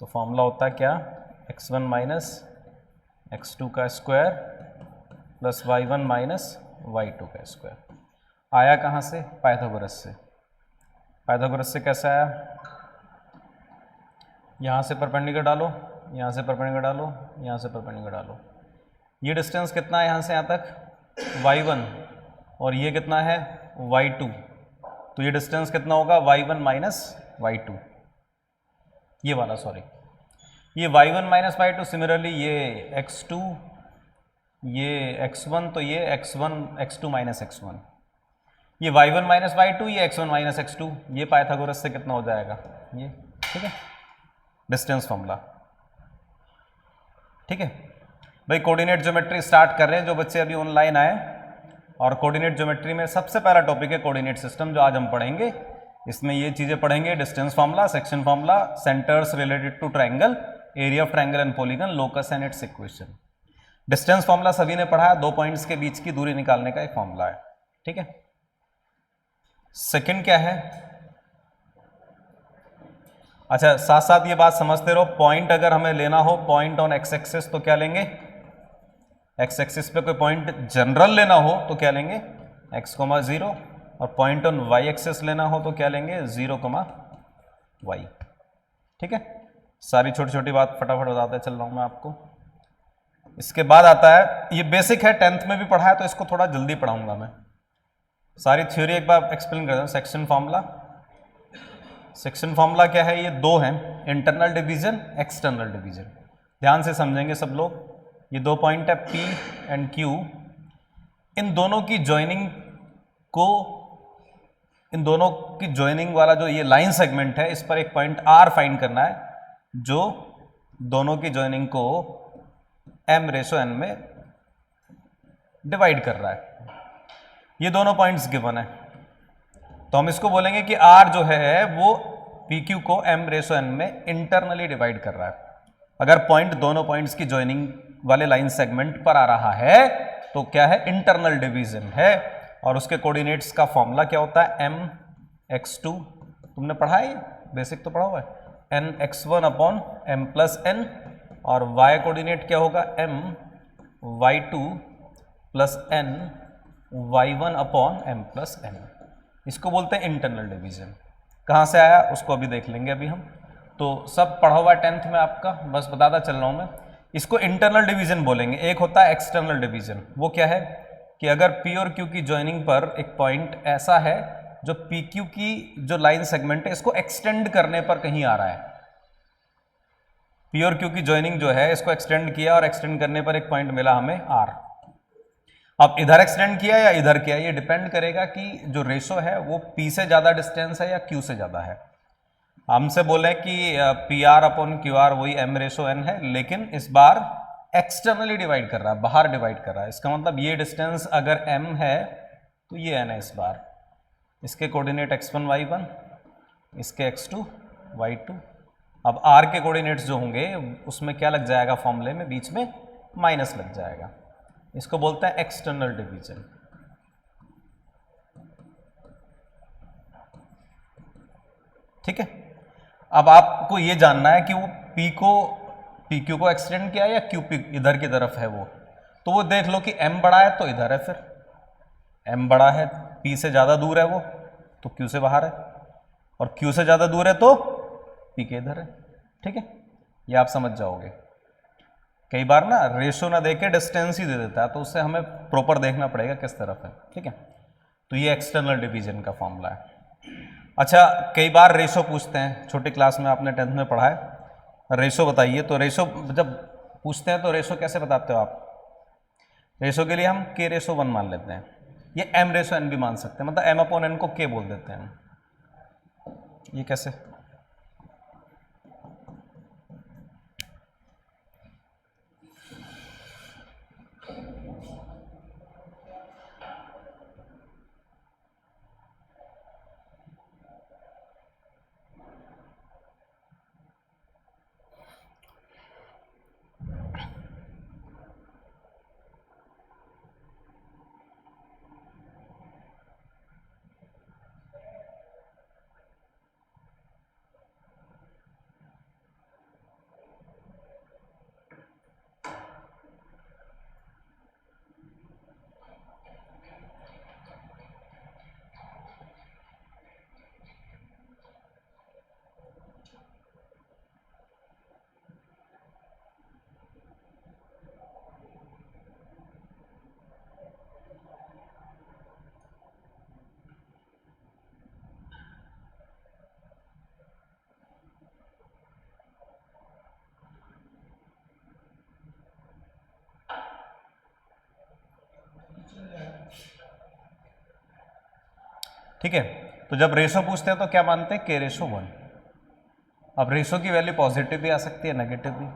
तो फॉर्मूला होता है क्या, x1 माइनस x2 का square plus y1 minus y2 का स्क्वायर। आया कहाँ से, पाइथागोरस से। पाइथागोरस से कैसे आया, यहाँ से परपेंडिकुलर डालो, यहाँ से परपेंडिकुलर डालो, यहाँ से परपेंडिकुलर डालो। ये डिस्टेंस कितना है यहाँ से यहाँ तक, y1, और ये कितना है y2, तो ये डिस्टेंस कितना होगा y1 माइनस y2, ये वाला सॉरी, ये y1 माइनस y2। सिमिलरली ये x2, ये x1, तो ये x1 x2 माइनस x1, ये y1 माइनस y2, ये x1 माइनस x2। ये पाइथागोरस से कितना हो जाएगा ये, ठीक है, डिस्टेंस फॉर्मूला। ठीक है भाई, कोऑर्डिनेट ज्योमेट्री स्टार्ट कर रहे हैं जो बच्चे अभी ऑनलाइन आए, और कोऑर्डिनेट ज्योमेट्री में सबसे पहला टॉपिक है कोऑर्डिनेट सिस्टम जो आज हम पढ़ेंगे। इसमें ये चीजें पढ़ेंगे, distance formula, section formula, centres related to triangle, area of triangle and polygon, locus and its equation. Distance formula सभी ने पढ़ा है, 2 पॉइंट्स के बीच की दूरी निकालने का एक फॉर्मूला है। ठीक है, सेकंड क्या है, अच्छा साथ साथ ये बात समझते रहो, पॉइंट अगर हमें लेना हो, पॉइंट ऑन एक्स एक्सिस, तो क्या लेंगे, एक्स एक्सिस पे कोई पॉइंट जनरल लेना हो तो क्या लेंगे, x, 0, और पॉइंट ऑन y एक्सिस लेना हो तो क्या लेंगे, 0, y। ठीक है, सारी छोटी छोटी बात फटाफट बताते चल रहा हूं मैं आपको। इसके बाद आता है, ये बेसिक है, 10th में भी पढ़ा है, तो इसको थोड़ा जल्दी पढ़ाऊंगा मैं। सारी थ्योरी एक बार एक्सप्लेन कर दूं। सेक्शन फार्मूला, सेक्शन फार्मूला क्या है, ये 2 हैं, इंटरनल डिवीजन, एक्सटर्नल डिवीजन। ध्यान से समझेंगे सब लोग। ये 2 पॉइंट है P एंड Q, इन दोनों की ज्वाइनिंग को, इन दोनों की ज्वाइनिंग वाला जो ये लाइन सेगमेंट है, इस पर एक पॉइंट R फाइंड करना है जो दोनों की ज्वाइनिंग को m/n में डिवाइड कर रहा है। ये दोनों पॉइंट्स गिवन है, तो हम इसको बोलेंगे कि R जो है वो PQ को m/n में इंटरनली डिवाइड कर रहा है। अगर पॉइंट दोनों पॉइंट्स की ज्वाइनिंग वाले लाइन सेगमेंट पर आ रहा है तो क्या है, इंटरनल डिवीजन है। और उसके कोऑर्डिनेट्स का फॉर्मूला क्या होता है, mx2, तुमने पढ़ा है, बेसिक तो पढ़ा हुआ है, nx1 upon m plus n, और y कोऑर्डिनेट क्या होगा, my2 plus n y1 upon m plus n। इसको बोलते हैं इंटरनल डिवीजन। कहाँ से आया उसको अभी देख लेंगे अभी हम, तो सब पढ़ा हुआ 10th में आपका, बस बताता चल रहा हूँ मैं। इसको इंटरनल डिवीजन बोलेंगे। एक होता है एक्सटर्नल डिवीजन, वो क्या है कि अगर P और Q की ज्वाइनिंग पर एक पॉइंट ऐसा है जो PQ की जो लाइन सेगमेंट है इसको एक्सटेंड करने पर कहीं आ रहा है। P और Q की ज्वाइनिंग जो है इसको एक्सटेंड किया, और एक्सटेंड करने पर एक पॉइंट मिला हमें R। अब इधर एक्सटेंड किया या इधर किया, ये डिपेंड करेगा कि जो रेशो है वो P से ज्यादा डिस्टेंस है या Q से ज्यादा है। हमसे बोले कि PR अपॉन QR वही m/n है, लेकिन इस बार एक्सटर्नली डिवाइड कर रहा है, बाहर डिवाइड कर रहा है। इसका मतलब ये डिस्टेंस अगर m है तो ये n है इस बार। इसके कोऑर्डिनेट x1 y1, इसके x2 y2। अब r के कोऑर्डिनेट्स जो होंगे उसमें क्या लग जाएगा, फॉर्मूले में बीच में माइनस लग जाएगा। इसको बोलते हैं एक्सटर्नल डिवीजन। ठीक है, अब आपको ये जानना है कि वो PQ को एक्सटेंड किया या QP इधर की तरफ है वो, तो वो देख लो कि M बड़ा है तो इधर है, फिर M बड़ा है, P से ज्यादा दूर है वो तो Q से बाहर है, और Q से ज्यादा दूर है तो P के इधर है। ठीक है, ये आप समझ जाओगे। कई बार ना रेशो ना देके डिस्टेंस ही दे देता है, तो उससे हमें प्रॉपर देखना पड़ेगा किस तरफ है। ठीक है, तो ये एक्सटर्नल डिवीजन का फॉर्मूला है। अच्छा, कई बार रेशो पूछते हैं, छोटी क्लास में आपने 10th में पढ़ा है, रेशो बताइए। तो रेशो जब पूछते हैं तो रेशो कैसे बताते हो आप, रेशो के लिए हम k/1 मान लेते हैं, ये m/n भी मान सकते हैं, मतलब m/n को k बोल देते हैं। ये कैसे, ठीक है। तो जब रेशो पूछते हैं तो क्या मानते हैं, k/1। अब रेशो की वैल्यू पॉजिटिव भी आ सकती है, नेगेटिव भी।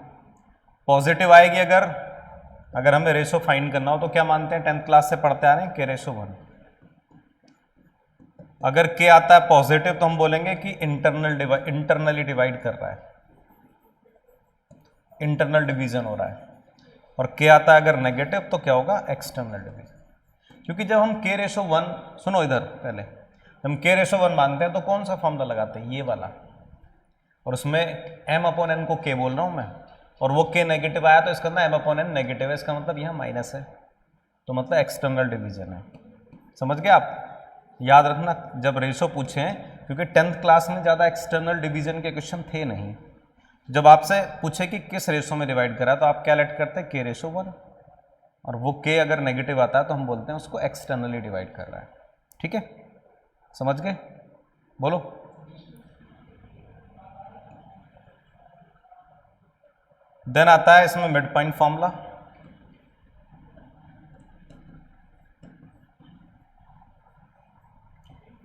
पॉजिटिव आएगी अगर हमें रेशो फाइंड करना हो तो क्या मानते हैं, 10th क्लास से पढ़ते आ रहे हैं, k/1। अगर k आता है पॉजिटिव तो हम बोलेंगे कि इंटरनली डिवाइड कर रहा है, इंटरनल डिवीजन हो रहा है। और k आता है अगर नेगेटिव तो क्या होगा, एक्सटर्नल डिवीजन। क्योंकि जब हम k/1, सुनो इधर पहले, हम k/1 मानते हैं तो कौन सा फॉर्मूला लगाते हैं, ये वाला। और उसमें m/n को k बोल रहा हूं मैं, और वो k नेगेटिव आया तो इसका मतलब m/n नेगेटिव है, इसका मतलब यहां माइनस है, तो मतलब एक्सटर्नल डिवीजन है। समझ गए आप? याद रखना जब रेशो पूछें, क्योंकि 10th क्लास में ज़्यादा एक्सटर्नल डिवीजन के क्वेश्चन थे नहीं। जब आपसे पूछे कि किस रेशो में डिवाइड करा तो आप क्या लेट करते हैं, k/1, और वो k अगर नेगेटिव आता है तो हम बोलते हैं उसको एक्सटर्नली डिवाइड कर रहा है। ठीक है, समझ गए? बोलो। देन आता है इसमें मिड पॉइंट फॉर्मूला।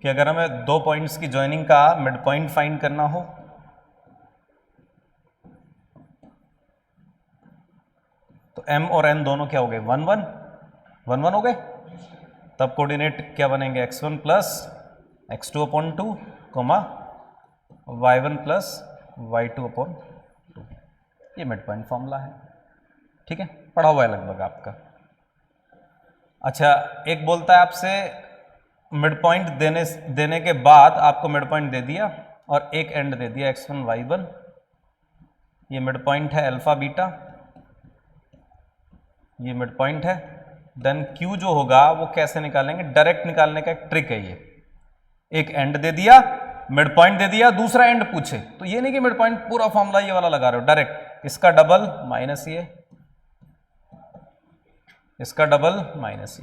कि अगर हमें दो पॉइंट्स की ज्वाइनिंग का मिड पॉइंट फाइंड करना हो तो m और n दोनों क्या हो गए, 1 1 1 1 हो गए। तब कोऑर्डिनेट क्या बनेंगे, x1 plus x2/2 coma y1 plus y2/2। ये मिड पॉइंट फॉर्मूला है। ठीक है, पढ़ा हुआ है लगभग आपका। अच्छा, एक बोलता है आपसे मिड पॉइंट देने के बाद आपको मिड पॉइंट दे दिया और एक एंड दे दिया x1 y1, ये मिड पॉइंट है अल्फा बीटा, ये मिड पॉइंट है। देन Q जो होगा वो कैसे निकालेंगे, डायरेक्ट निकालने का एक ट्रिक है ये। एक एंड दे दिया, मिड पॉइंट दे दिया, दूसरा एंड पूछे तो ये नहीं कि मिड पॉइंट पूरा फॉर्मूला ये वाला लगा रहे हो, डायरेक्ट इसका डबल माइनस ये, इसका डबल माइनस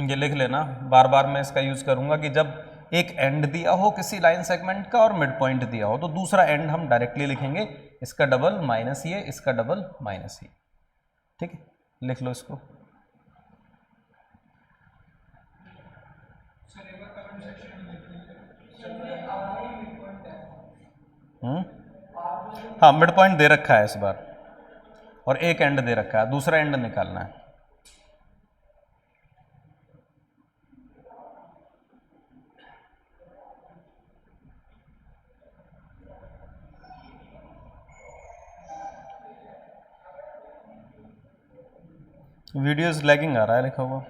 ये लिख लेना। बार बार मैं इसका यूज करूंगा कि जब एक एंड दिया हो किसी लाइन सेगमेंट का और मिड पॉइंट दिया हो तो दूसरा एंड हम डायरेक्टली लिखेंगे, इसका डबल माइनस ये, इसका डबल माइनस ये। ठीक है, लिख लो इसको। हाँ, मिड पॉइंट दे रखा है इस बार और एक एंड दे रखा है, दूसरा एंड निकालना है। वीडियोस लैगिंग आ रहा है लिखा हुआ।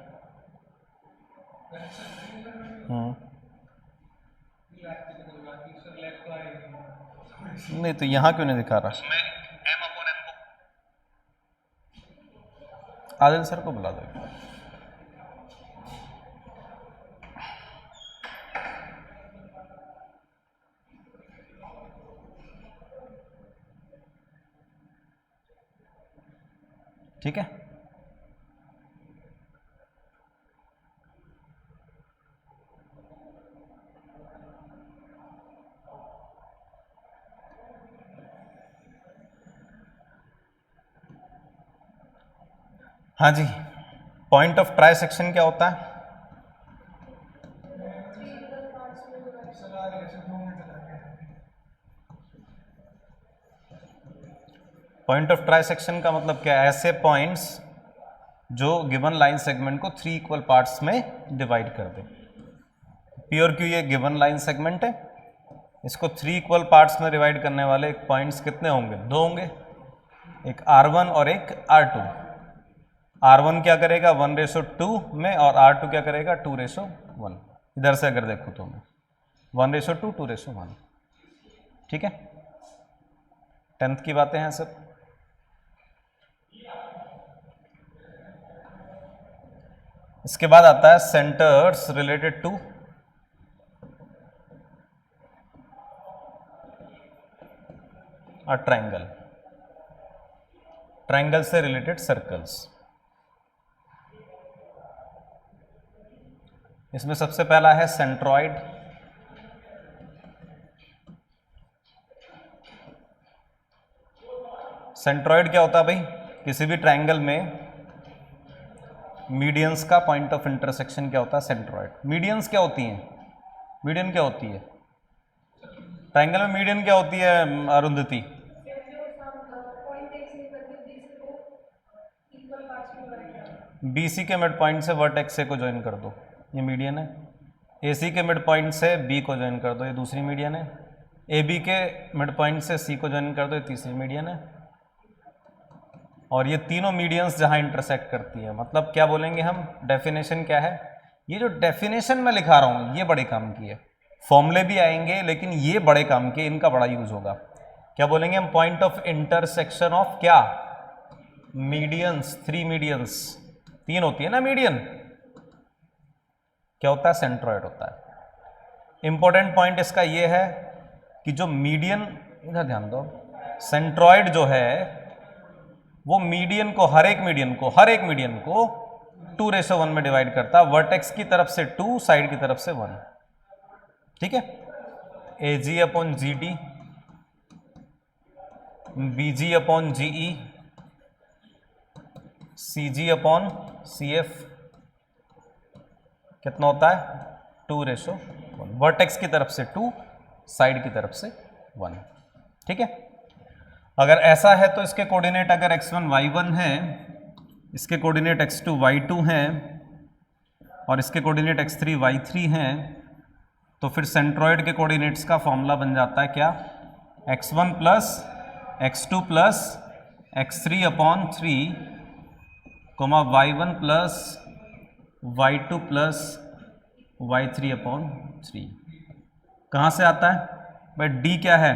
नहीं तो यहाँ क्यों नहीं दिखा रहा? आदिल सर को बुला दो। ठीक है, हाँ जी। पॉइंट ऑफ ट्राई सेक्शन क्या होता है? पॉइंट ऑफ ट्राई सेक्शन का मतलब क्या है, ऐसे पॉइंट्स जो गिवन लाइन सेगमेंट को 3 इक्वल पार्ट्स में डिवाइड कर दे। प्योर क्यू ये गिवन लाइन सेगमेंट है, इसको 3 इक्वल पार्ट्स में डिवाइड करने वाले पॉइंट्स कितने होंगे, 2 होंगे, एक R1 और एक R2। R1 क्या करेगा 1:2 में और R2 क्या करेगा 2:1। इधर से अगर देखो तो मैं 1:2 2:1। ठीक है, 10th की बातें हैं सब। इसके बाद आता है centres related to a triangle, triangle से रिलेटेड सर्कल्स। इसमें सबसे पहला है सेंट्रॉइड। सेंट्रॉइड क्या होता है भाई, किसी भी ट्रायंगल में मीडियंस का पॉइंट ऑफ इंटरसेक्शन क्या होता है? सेंट्रॉइड। मीडियंस क्या होती हैं? मीडियन क्या होती है? ट्रायंगल में मीडियन क्या होती है अरुंधति? BC के मिड पॉइंट से वर्टेक्स ए को ज्वाइन कर दो, ये मीडियन है। AC के मिड पॉइंट से B को ज्वाइन कर दो, ये दूसरी मीडियन है। AB के मिड पॉइंट से C को ज्वाइन कर दो, ये तीसरी मीडियन है। और ये तीनों मीडियंस जहां इंटरसेक्ट करती है, मतलब क्या बोलेंगे हम? डेफिनेशन क्या है? ये जो डेफिनेशन मैं लिखा रहा हूं ये बड़े काम की है। फॉर्मूले भी आएंगे लेकिन ये बड़े काम के, इनका बड़ा यूज होगा। क्या बोलेंगे हम? पॉइंट ऑफ इंटरसेक्शन ऑफ क्या? मीडियंस। 3 मीडियंस, 3 होती है ना मीडियन। क्या होता है? सेंट्रॉइड होता है। इंपॉर्टेंट पॉइंट इसका ये है कि जो मीडियन, इधर ध्यान दो, सेंट्रॉइड जो है वो मीडियन को, हर एक मीडियन को 2:1 में डिवाइड करता है। वर्टेक्स की तरफ से 2, साइड की तरफ से 1। ठीक है। AG upon GD, BG upon GE, CG upon CF कितना होता है? 2:1। वर्टेक्स की तरफ से 2, साइड की तरफ से 1। ठीक है। अगर ऐसा है तो इसके कोऑर्डिनेट अगर x1 y1 है, इसके कोऑर्डिनेट x2 y2 हैं और इसके कोऑर्डिनेट x3 y3 हैं, तो फिर सेंट्रॉइड के कोऑर्डिनेट्स का फॉर्मूला बन जाता है क्या? x1 plus x2 plus x3 upon 3 comma y1 plus y2 plus y3 upon 3। कहाँ से आता है भाई? D क्या है?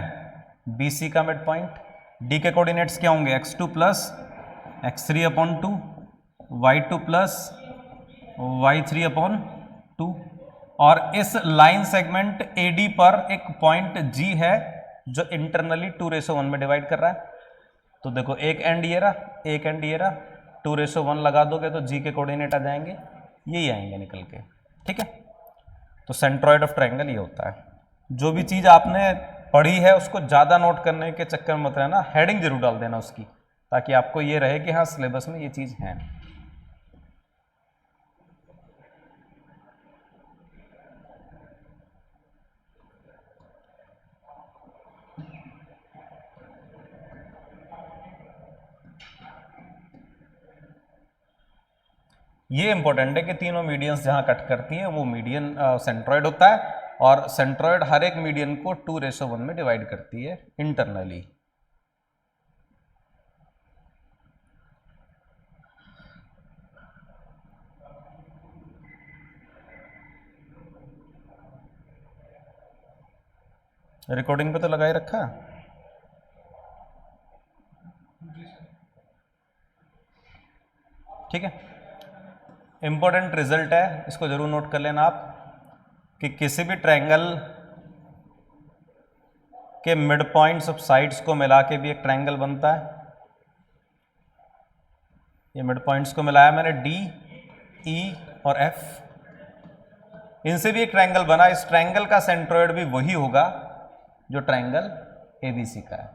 BC का मिड पॉइंट। D के कोऑर्डिनेट्स क्या होंगे? x2 plus x3 upon 2, y2 plus y3 upon 2। और इस लाइन सेगमेंट AD पर एक पॉइंट G है जो इंटरनली 2:1 में डिवाइड कर रहा है। तो देखो एक एंड ये रहा, एक एंड ये रहा, 2:1 लगा दोगे तो G के कोऑर्डिनेट आ जाएंगे, यही आएंगे निकल के। ठीक है। तो सेंट्रॉइड ऑफ ट्रायंगल ये होता है। जो भी चीज़ आपने पढ़ी है उसको ज़्यादा नोट करने के चक्कर में मत रहना, हेडिंग जरूर डाल देना उसकी, ताकि आपको ये रहे कि हाँ सिलेबस में ये चीज़ है। ये इंपॉर्टेंट है कि तीनों मीडियंस जहां कट करती हैं वो मीडियन सेंट्रॉइड होता है, और सेंट्रॉइड हर एक मीडियन को 2:1 में डिवाइड करती है इंटरनली। रिकॉर्डिंग पे तो लगाए रखा। ठीक है। इंपॉर्टेंट रिजल्ट है, इसको जरूर नोट कर लेना आप, कि किसी भी ट्रायंगल के मिड पॉइंट्स ऑफ साइड्स को मिला के भी एक ट्रायंगल बनता है। ये मिड पॉइंट्स को मिलाया मैंने, D, E और F, इनसे भी एक ट्रायंगल बना। इस ट्रायंगल का सेंट्रॉइड भी वही होगा जो ट्रायंगल ABC का है।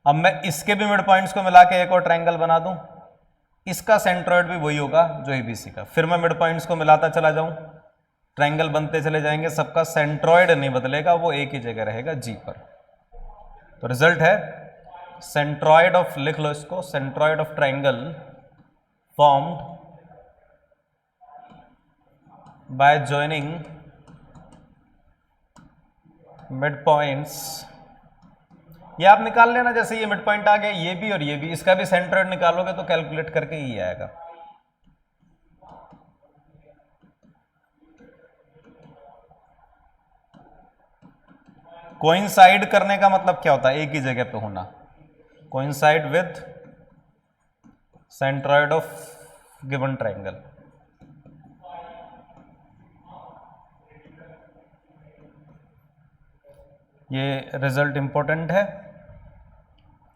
अब मैं इसके भी मिड पॉइंट्स को मिला के एक और ट्रायंगल बना दूं, इसका सेंट्रॉइड भी वही होगा जो ABC का। फिर मैं मिड पॉइंट्स को मिलाता चला जाऊं, ट्रायंगल बनते चले जाएंगे, सबका सेंट्रॉइड नहीं बदलेगा, वो एक ही जगह रहेगा G पर। तो रिजल्ट है सेंट्रॉइड ऑफ, लिख लो इसको, centroid of triangle formed by joining mid points. ये आप निकाल लेना, जैसे ये मिड पॉइंट आ गया, ये भी और ये भी, इसका भी सेंट्रॉइड निकालोगे तो कैलकुलेट करके ही आएगा। कोइंसाइड करने का मतलब क्या होता है? एक ही जगह पे होना। Coincide with centroid of given triangle. ये रिजल्ट इंपॉर्टेंट है,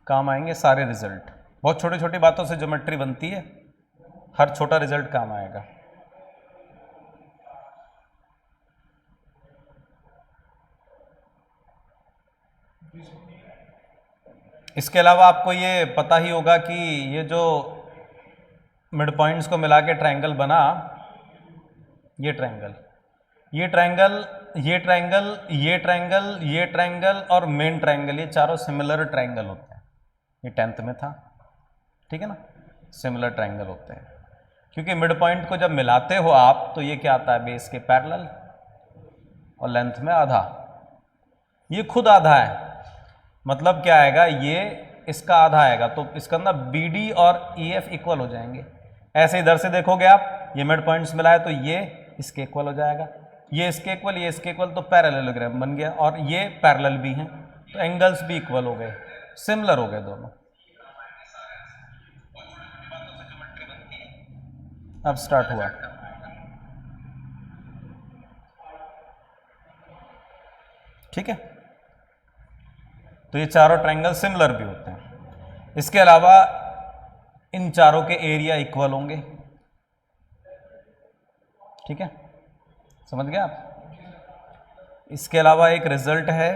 काम आएंगे सारे रिजल्ट। बहुत छोटी छोटी बातों से ज्योमेट्री बनती है, हर छोटा रिजल्ट काम आएगा। इसके अलावा आपको ये पता ही होगा कि ये जो मिड पॉइंट्स को मिला के ट्रायंगल बना, ये ट्रायंगल, ये ट्रायंगल, ये ट्रायंगल, ये ट्रायंगल, ये ट्रायंगल और मेन ट्रायंगल, ये चारों सिमिलर ट्रायंगल होते हैं। ये 10th में था, ठीक है ना, सिमिलर ट्रायंगल होते हैं। क्योंकि मिड पॉइंट को जब मिलाते हो आप तो ये क्या आता है, बेस के पैरेलल और लेंथ में आधा, ये खुद आधा है, मतलब क्या आएगा, ये इसका आधा आएगा, तो इसका अंदर BD और EF इक्वल हो जाएंगे। ऐसे इधर से देखोगे आप, ये मिड पॉइंट्स मिलाए तो ये इसके इक्वल हो जाएगा, ये इसके इक्वल, ये इसके इक्वल, तो पैरेललोग्राम बन गया, और ये पैरेलल भी हैं तो एंगल्स भी इक्वल हो गए, सिमिलर हो गए दोनों। अब स्टार्ट हुआ, ठीक है। तो ये चारों ट्रायंगल सिमिलर भी होते हैं। इसके अलावा इन चारों के एरिया इक्वल होंगे, ठीक है, समझ गए आप। इसके अलावा एक रिजल्ट है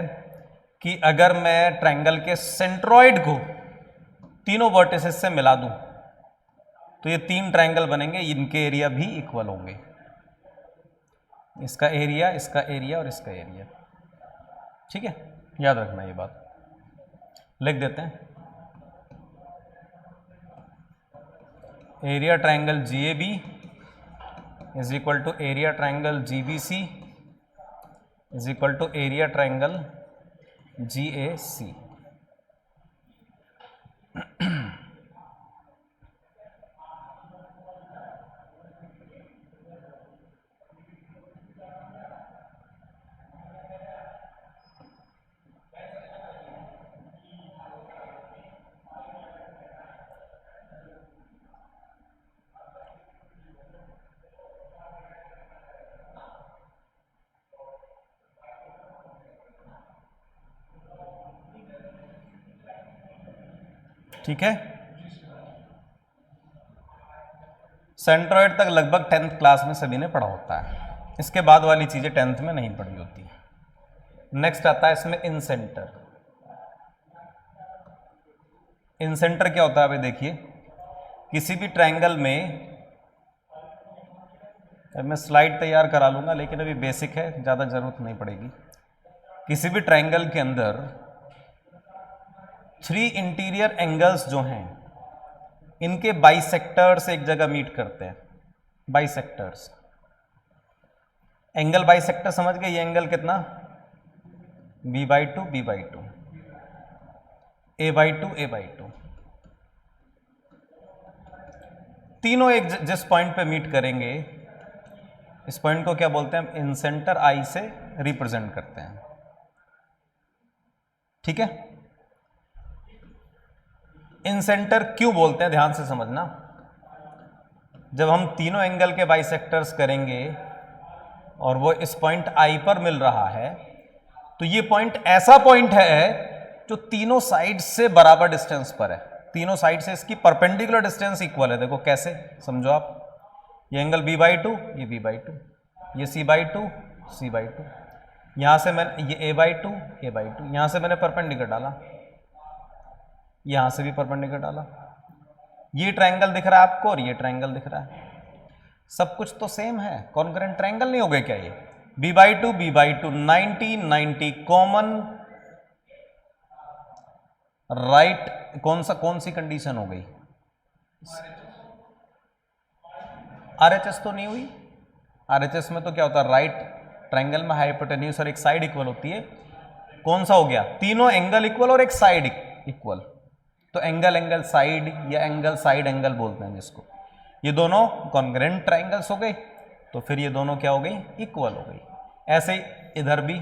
कि अगर मैं ट्रायंगल के सेंट्रॉइड को तीनों वर्टिसेस से मिला दूं तो ये 3 ट्रायंगल बनेंगे, इनके एरिया भी इक्वल होंगे, इसका एरिया, इसका एरिया और इसका एरिया, ठीक है, याद रखना ये बात। लिख देते हैं, area triangle GAB is equal to area triangle GBC is equal to area triangle GAC। ठीक है, सेंट्रॉइड तक लगभग 10th क्लास में सभी ने पढ़ा होता है, इसके बाद वाली चीजें 10th में नहीं पढ़ी होती। नेक्स्ट आता है इसमें इन सेंटर। इन सेंटर क्या होता है, अभी देखिए, किसी भी ट्रायंगल में, मैं स्लाइड तैयार करा लूंगा लेकिन अभी बेसिक है, ज्यादा जरूरत नहीं पड़ेगी। किसी भी ट्रायंगल के अंदर 3 इंटीरियर एंगल्स जो हैं इनके बाइसेक्टर्स एक जगह मीट करते हैं, बाइसेक्टर्स, एंगल बाइसेक्टर समझ गए, ये एंगल कितना, B/2 B/2, A/2 A/2, तीनों एक जिस पॉइंट पे मीट करेंगे, इस पॉइंट को क्या बोलते हैं, इन सेंटर I से रिप्रेजेंट करते हैं, ठीक है। इन सेंटर क्यों बोलते हैं, ध्यान से समझना, जब हम तीनों एंगल के बाइसेक्टर्स करेंगे और वो इस पॉइंट I पर मिल रहा है तो ये पॉइंट ऐसा पॉइंट है जो तीनों साइड से बराबर डिस्टेंस पर है, तीनों साइड से इसकी परपेंडिकुलर डिस्टेंस इक्वल है। देखो कैसे, समझो आप, ये एंगल B/2, ये B/2, ये C/2 C/2, यहां से मैंने ये A/2 A/2, यहां से मैंने परपेंडिकुलर डाला, यहां से भी परपेंडिकुलर डाला, ये ट्रायंगल दिख रहा है आपको और ये ट्रायंगल दिख रहा है, सब कुछ तो सेम है, कॉन्ग्रुएंट ट्रायंगल नहीं हो गए क्या ये, B/2 B/2 90 90 कॉमन, राइट, कौन सी कंडीशन हो गई, RHS तो नहीं हुई, RHS में तो क्या होता है, राइट ट्रायंगल में हाइपोटेन्यूज और एक साइड इक्वल होती है, कौन सा हो गया, तीनों एंगल इक्वल और एक साइड इक्वल, तो एंगल एंगल साइड या एंगल साइड एंगल बोलते हैं जिसको, ये दोनों कॉन्ग्रुएंट ट्रायंगल्स हो गए, तो फिर ये दोनों क्या हो गई, इक्वल हो गई। ऐसे इधर भी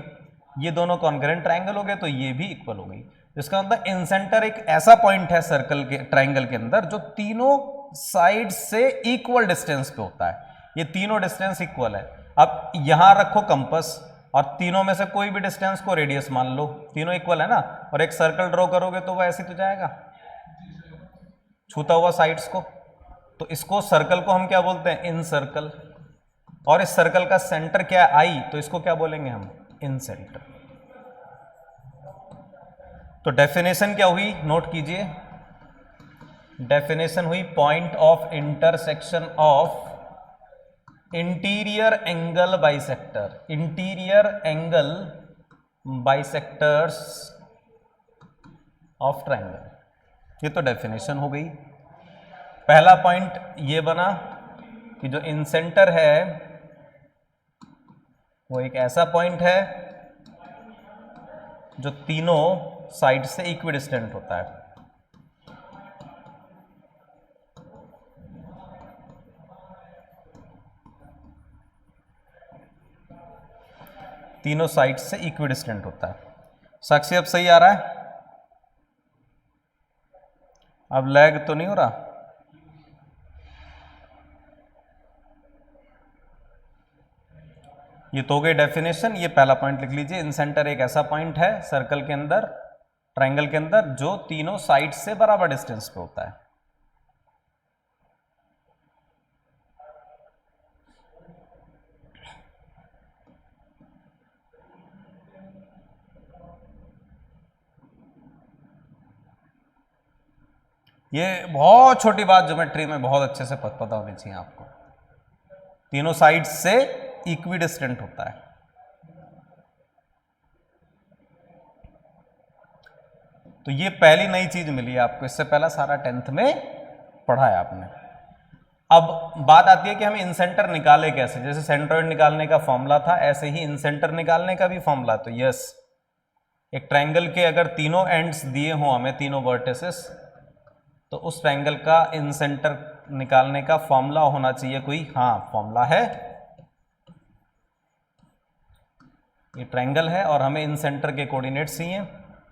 ये दोनों कॉन्ग्रुएंट ट्रायंगल हो गए तो ये भी इक्वल हो गई, जिसका मतलब इन सेंटर एक ऐसा पॉइंट है सर्कल के, ट्रायंगल के अंदर जो तीनों साइड से इक्वल डिस्टेंस पे होता है, ये तीनों डिस्टेंस इक्वल है। अब यहां रखो कंपास और तीनों में से कोई भी डिस्टेंस को रेडियस मान लो, तीनों इक्वल है ना, और एक सर्कल ड्रॉ करोगे तो वो ऐसे तो जाएगा छूता हुआ साइड्स को, तो इसको सर्कल को हम क्या बोलते हैं, इन सर्कल, और इस सर्कल का सेंटर क्या है I, तो इसको क्या बोलेंगे हम, इन सेंटर। तो डेफिनेशन क्या हुई, नोट कीजिए, डेफिनेशन हुई point of intersection of interior angle bisector, interior angle bisectors of triangle. ये तो डेफिनेशन हो गई। पहला पॉइंट ये बना कि जो इंसेंटर है वो एक ऐसा पॉइंट है जो तीनों साइड से इक्विडिस्टेंट होता है। तीनों साइड से इक्विडिस्टेंट होता है। साक्षी अब सही आ रहा है? अब लैग तो नहीं हो रहा? ये तो हो गई डेफिनेशन। ये पहला पॉइंट लिख लीजिए, इंसेंटर एक ऐसा पॉइंट है सर्कल के अंदर, ट्रायंगल के अंदर, जो तीनों साइड से बराबर डिस्टेंस पे होता है। ये बहुत छोटी बात ज्योमेट्री में बहुत अच्छे से पता होनी चाहिए आपको। तीनों साइड से इक्विडिस्टेंट होता है। तो ये पहली नई चीज मिली है आपको, इससे पहला सारा 10th में पढ़ा है आपने। अब बात आती है कि हमें इंसेंटर निकाले कैसे। जैसे सेंट्रोइड निकालने का फॉर्मूला था, ऐसे ही इंसेंटर निकालने का भी फॉर्मूला। तो यस, एक ट्रायंगल के अगर तीनों एंड्स दिए हों हमें, तीनों वर्टिसेस, तो उस ट्रायंगल का इंसेंटर निकालने का फॉर्मूला होना चाहिए कोई। हाँ, फॉर्मूला है। ये ट्रायंगल है और हमें इंसेंटर के कोऑर्डिनेट्स चाहिए।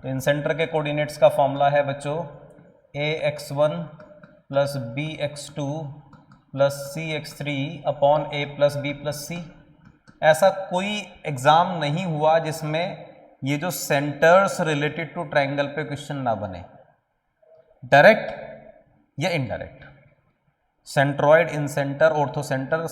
तो इंसेंटर के कोऑर्डिनेट्स का फॉर्मूला है बच्चों ax1 plus bx2 plus cx3 upon a plus b plus c। ऐसा कोई एग्जाम नहीं हुआ जिसमें ये जो सेंटर्स रिलेटेड टू ट्रायंगल पे क्वेश्चन ना बने, डायरेक्ट या इनडायरेक्ट। सेंट्रॉइड, इंसेंटर, ऑर्थोसेंटर,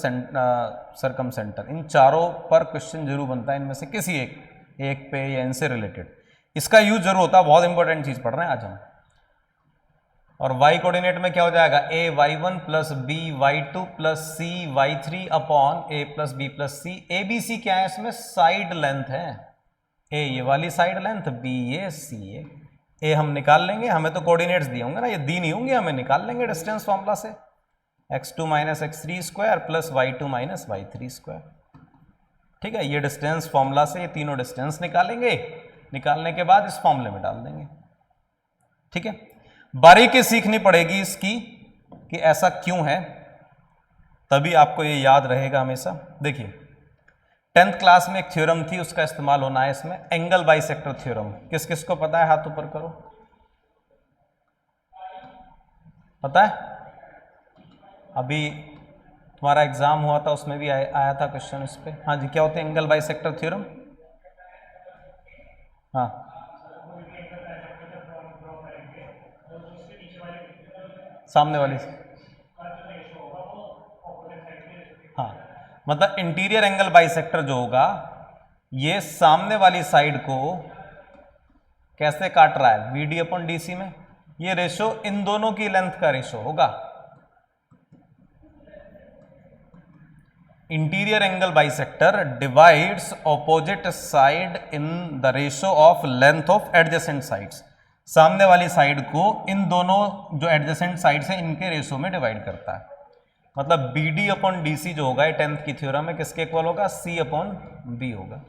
सरकम सेंटर, इन चारों पर क्वेश्चन जरूर बनता है। इनमें से किसी एक पे या इनसे रिलेटेड इसका यूज जरूर होता है। बहुत इंपॉर्टेंट चीज पढ़ रहे हैं आज हम। और y कोऑर्डिनेट में क्या हो जाएगा, a y1 plus b y2 plus c y3 upon a plus b plus c। a b c क्या है इसमें? साइड लेंथ है। a ये वाली साइड लेंथ, b ये, c ये। a हम निकाल लेंगे, हमें तो कोऑर्डिनेट्स दिए होंगे ना, ये दी नहीं होंगे, हमें निकाल लेंगे डिस्टेंस फॉर्मूला से। x2 minus x3 square plus y2 minus y3 square. ठीक है, ये डिस्टेंस फॉर्मूला से ये तीनों डिस्टेंस निकालेंगे। निकालने के बाद इस फॉर्मूले में डाल देंगे। ठीक है, बारीकी सीखनी पड़ेगी इसकी कि ऐसा क्यों है, तभी आपको ये याद रहेगा हमेशा। देखिए 10th क्लास में एक थ्योरम थी, उसका इस्तेमाल होना है इसमें, एंगल बाइसेक्टर थ्योरम। किस किस को पता है? हाथ ऊपर करो। पता है? अभी तुम्हारा एग्जाम हुआ था, उसमें भी आया था क्वेश्चन इस पे। हाँ जी, क्या होते हैं एंगल बाइसेक्टर थ्योरम? हाँ, सामने वाली, हाँ, मतलब इंटीरियर एंगल बाइसेक्टर जो होगा, ये सामने वाली साइड को कैसे काट रहा है? BD अपॉन DC में। ये रेशो इन दोनों की लेंथ का रेशो होगा। Interior angle bisector divides opposite side in the ratio of length of adjacent sides. सामने वाली साइड को इन दोनों जो एडजेसेंट साइड है इनके रेशो में डिवाइड करता है। मतलब BD अपॉन DC जो होगा, 10th की थ्योरम में किसके इक्वल होगा? C अपॉन B होगा।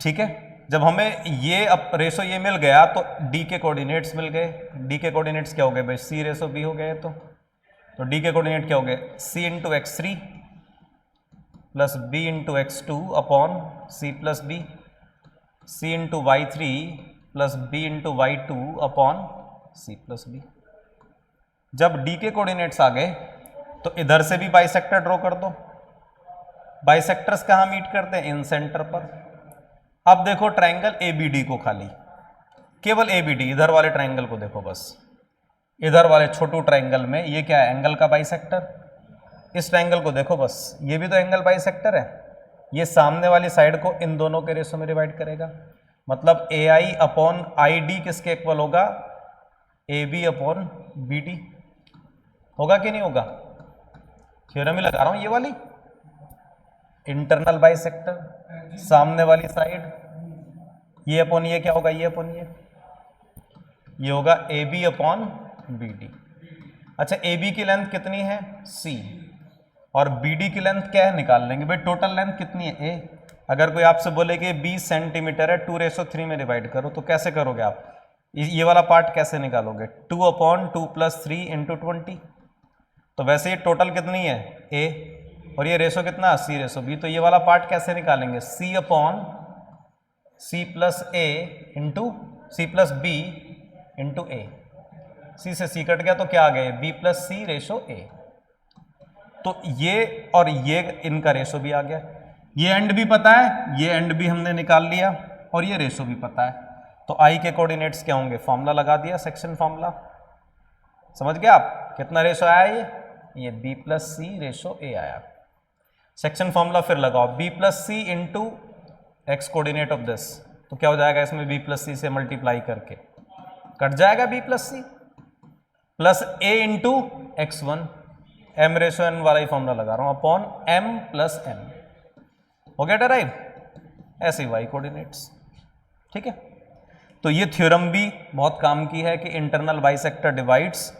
ठीक है, जब हमें ये अब रेशो ये मिल गया तो D के कोऑर्डिनेट्स मिल गए। D के कोऑर्डिनेट्स क्या हो गए भाई? C रेशो B हो गए। तो D के कोऑर्डिनेट क्या हो गए? C into x3 plus B into x2 upon C plus B, C into y3 plus B into y2 upon C plus B। जब D के कोऑर्डिनेट्स आ गए तो इधर से भी बाइसेक्टर ड्रॉ कर दो। बाइसेक्टर्स कहाँ मीट करते हैं? इन सेंटर पर। अब देखो ट्रायंगल ABD को, खाली केवल ABD, इधर वाले ट्रायंगल को देखो बस। इधर वाले छोटू ट्रायंगल में ये क्या है? एंगल का बाइसेक्टर। इस ट्रायंगल को देखो बस, ये भी तो एंगल बाइसेक्टर है। ये सामने वाली साइड को इन दोनों के रेशो में डिवाइड करेगा। मतलब AI अपॉन ID किसके इक्वल होगा? A B upon B D, होगा कि नहीं होगा? थ्योरम ही लगा रहा हूं ये वाली, इंटरनल बाइसेक्टर, सामने वाली साइड, ये अपॉन ये क्या होगा, ये अपॉन ये होगा A B upon B D. अच्छा, ए बी की लेंथ कितनी है? सी, और बी डी की लेंथ क्या है, निकाल लेंगे भाई। टोटल लेंथ कितनी है? ए। अगर कोई आपसे बोले कि 20 सेंटीमीटर है, 2/3 में डिवाइड करो, तो कैसे करोगे आप? ये वाला पार्ट कैसे निकालोगे? 2 अपॉन 2 + 3 × 20। तो वैसे ये टोटल कितनी है? ए, और ये रेशो कितना? C/B। तो ये वाला पार्ट कैसे निकालेंगे? C upon C + A into C + B into A. C से C कट गया तो क्या आ गया? B + C/A। तो ये और ये इनका रेशो भी आ गया, ये एंड भी पता है, ये एंड भी हमने निकाल लिया, और ये रेशो भी पता है। तो आई के कोऑर्डिनेट्स क्या होंगे? फॉर्मूला लगा दिया, सेक्शन फॉर्मूला। समझ गए आप कितना रेशो आया? ये B + C/A आया। सेक्शन फॉर्मूला फिर लगाओ, B + C into x coordinate of this, तो क्या हो जाएगा इसमें? B + C से मल्टीप्लाई करके कट जाएगा B + C plus A into x1, m/n वाला ही फॉर्मूला लगा रहा हूं, अपॉन m + n। हो गया डराइव? ऐसे ही y कोऑर्डिनेट्स। ठीक है, तो ये थ्योरम भी बहुत काम की है कि internal bisector divides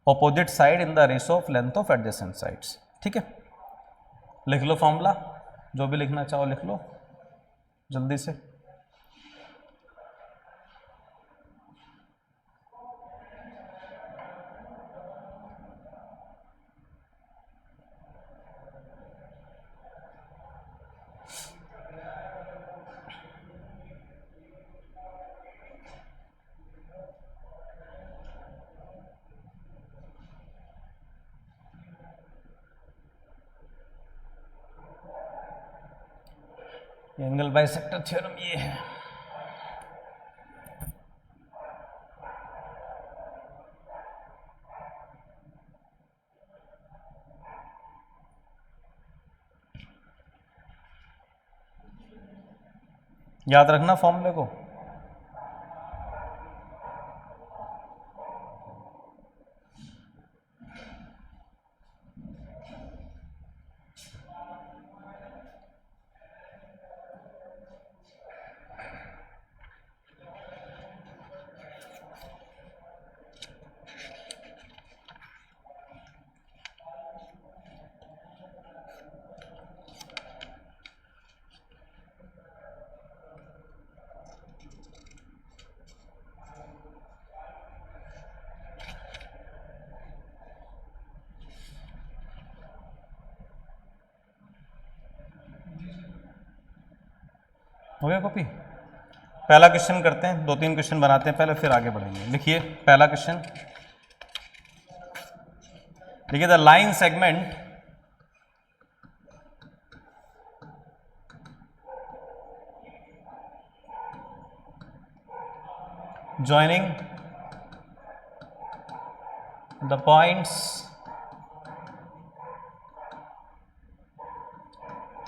opposite side in the ratio of length of adjacent sides. ठीक है, लिख लो फॉर्मूला, जो भी लिखना चाहो लिख लो जल्दी से। एंगल बाइसेक्टर थ्योरम ये है। याद रखना फॉर्मूले को। हो गया कॉपी? पहला क्वेश्चन करते हैं, 2-3 क्वेश्चन बनाते हैं पहले, फिर आगे बढ़ेंगे। लिखिए पहला क्वेश्चन, देखिए the line segment joining the points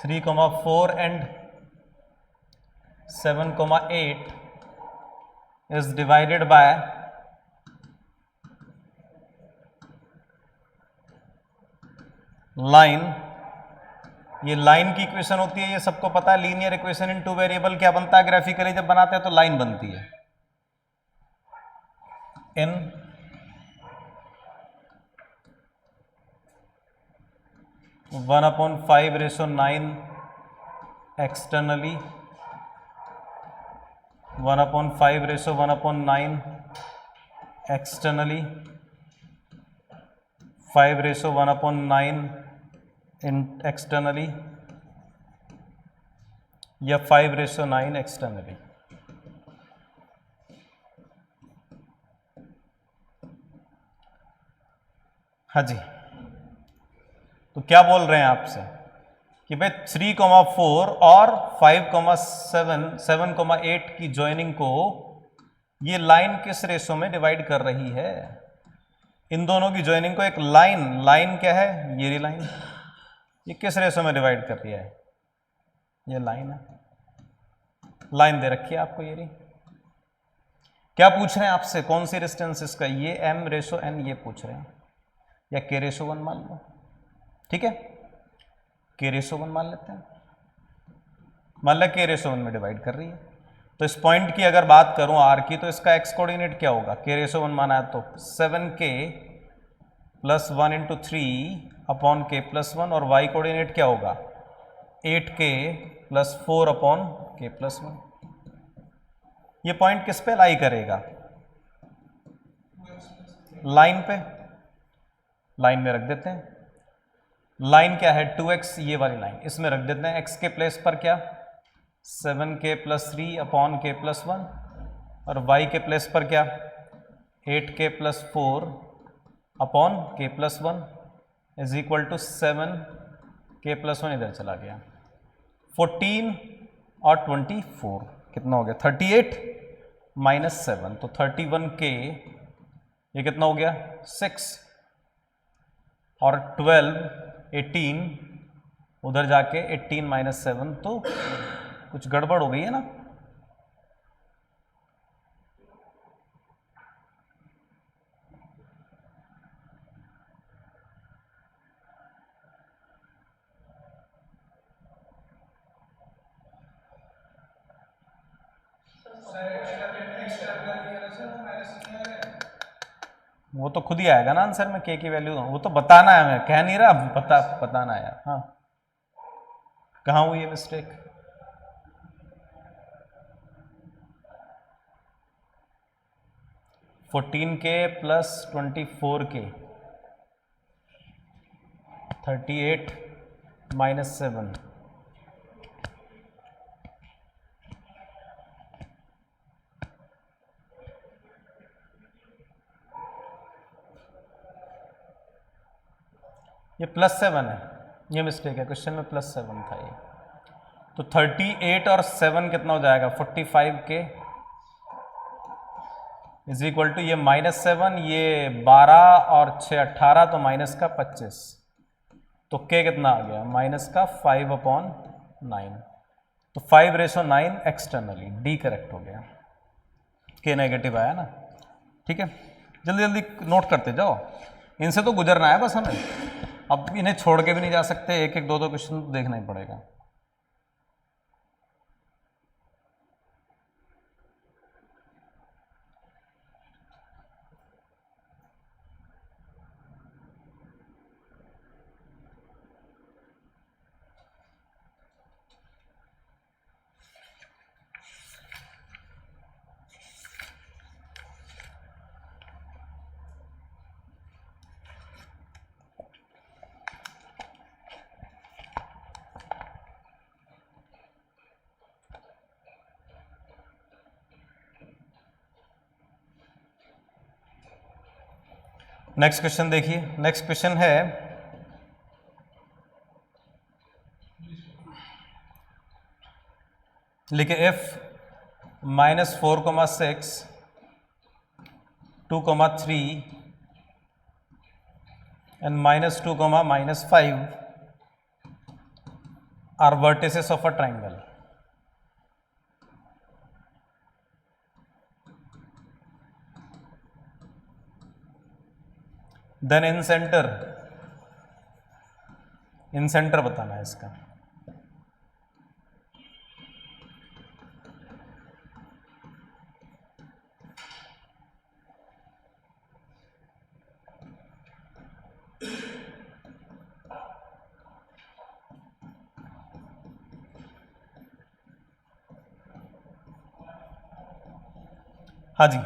3,4 and 7,8 is divided by line. ये लाइन की इक्वेशन होती है, ये सबको पता है, लीनियर इक्वेशन इन 2 वेरिएबल क्या बनता है ग्राफिकली? जब बनाते हैं तो लाइन बनती है इन 1/5/9 एक्सटर्नली, 1/5/1/9 एक्सटर्नली, 5/1/9 एक्सटर्नली, या 5/9 एक्सटर्नली। हाँ जी, तो क्या बोल रहे हैं आपसे कि भाई 3,4 और 5,7/8 की जॉइनिंग को ये लाइन किस रेशो में डिवाइड कर रही है? इन दोनों की जॉइनिंग को एक लाइन क्या है? ये लाइन, ये किस रेशो में डिवाइड कर रही है? ये लाइन है, लाइन दे रखी है आपको ये रही। क्या पूछ रहे हैं आपसे, कौन सी डिस्टेंसेस का, ये m रेशो n ये पूछ रहे हैं, या k रेशो 1 मान लो, ठीक है, k रेशो 1 मान लेते हैं, मान लो k रेशो 1 में डिवाइड कर रही है। तो इस पॉइंट की अगर बात करूं r की, तो इसका x कोऑर्डिनेट क्या होगा, k रेशो 1 माना है तो 7k plus 1 into 3 upon k plus 1, और y कोऑर्डिनेट क्या होगा 8k plus 4 upon k plus 1। ये पॉइंट किस पे लाई करेगा, लाइन पे, लाइन में रख देते हैं। लाइन क्या है 2x, ये वाली लाइन, इसमें रख देते हैं x के प्लेस पर क्या 7k plus 3 upon k plus 1, और y के प्लेस पर क्या 8k plus 4 upon k plus 1 is equal to 7k plus 1 इधर चला गया, 14 और 24 कितना हो गया 38 माइनस 7, तो 31k ये कितना हो गया 6, और 12 18 उधर जाके 18 माइनस 7, तो कुछ गड़बड़ हो गई है ना। वो तो खुद ही आएगा ना आंसर में, के की वैल्यू, वो तो बताना है, मैं कह नहीं रहा, बताना है यार। हाँ, कहाँ हुई है मिस्टेक, के प्लस 24k 38 माइनस 7, ये +7 है, ये मिस्टेक है, क्वेश्चन में +7 था ये। तो 38 और 7 कितना हो जाएगा 45k इज इक्वल टू ये -7, ये 12 और 6 18, तो माइनस का 25, तो k कितना आ गया माइनस का 5/9, तो 5:9 एक्सटर्नली, डी करेक्ट हो गया, k नेगेटिव आया ना। ठीक है, जल्दी जल्दी नोट करते जाओ, इनसे तो गुजरना है बस हमें, अब इन्हें छोड़ के भी नहीं जा सकते, एक एक दो दो क्वेश्चन देखना ही पड़ेगा। नेक्स्ट क्वेश्चन देखिए, नेक्स्ट क्वेश्चन है लिखे if -4,6 2,3 and -2, -5 are vertices of a triangle, then in center बताना है इसका। हाँ जी,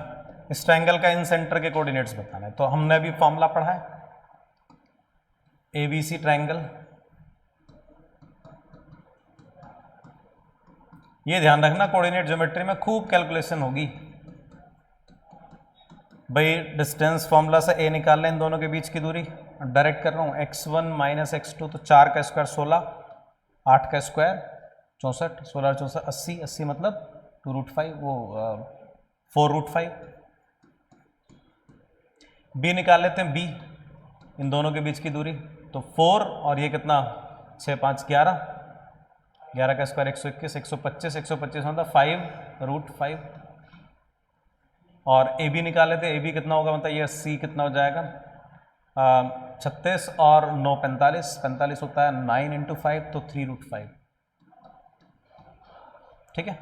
इस ट्रायंगल का इन सेंटर के कोऑर्डिनेट्स बताना है, तो हमने अभी फॉर्मूला पढ़ा है ABC ट्रायंगल। ये ध्यान रखना कोऑर्डिनेट ज्योमेट्री में खूब कैलकुलेशन होगी भाई, डिस्टेंस फॉर्मूला से a निकाल लें, इन दोनों के बीच की दूरी डायरेक्ट कर रहा हूँ, x1 - x2, तो 4 का स्क्वायर 16, 8 का स्क्वायर 64, 16 64 80, 80 मतलब 2√5, वो 4√5। b निकाल लेते हैं, b इन दोनों के बीच की दूरी, तो 4 और ये कितना 6 5 11, 11 का स्क्वायर 121, 125, 125 मतलब 5√5। और ए बी निकाले थे, ए बी कितना होगा, मतलब ये 80 कितना हो जाएगा 36 और 9 45, 45 होता है 9 इंटू 5 तो 3√5। ठीक है,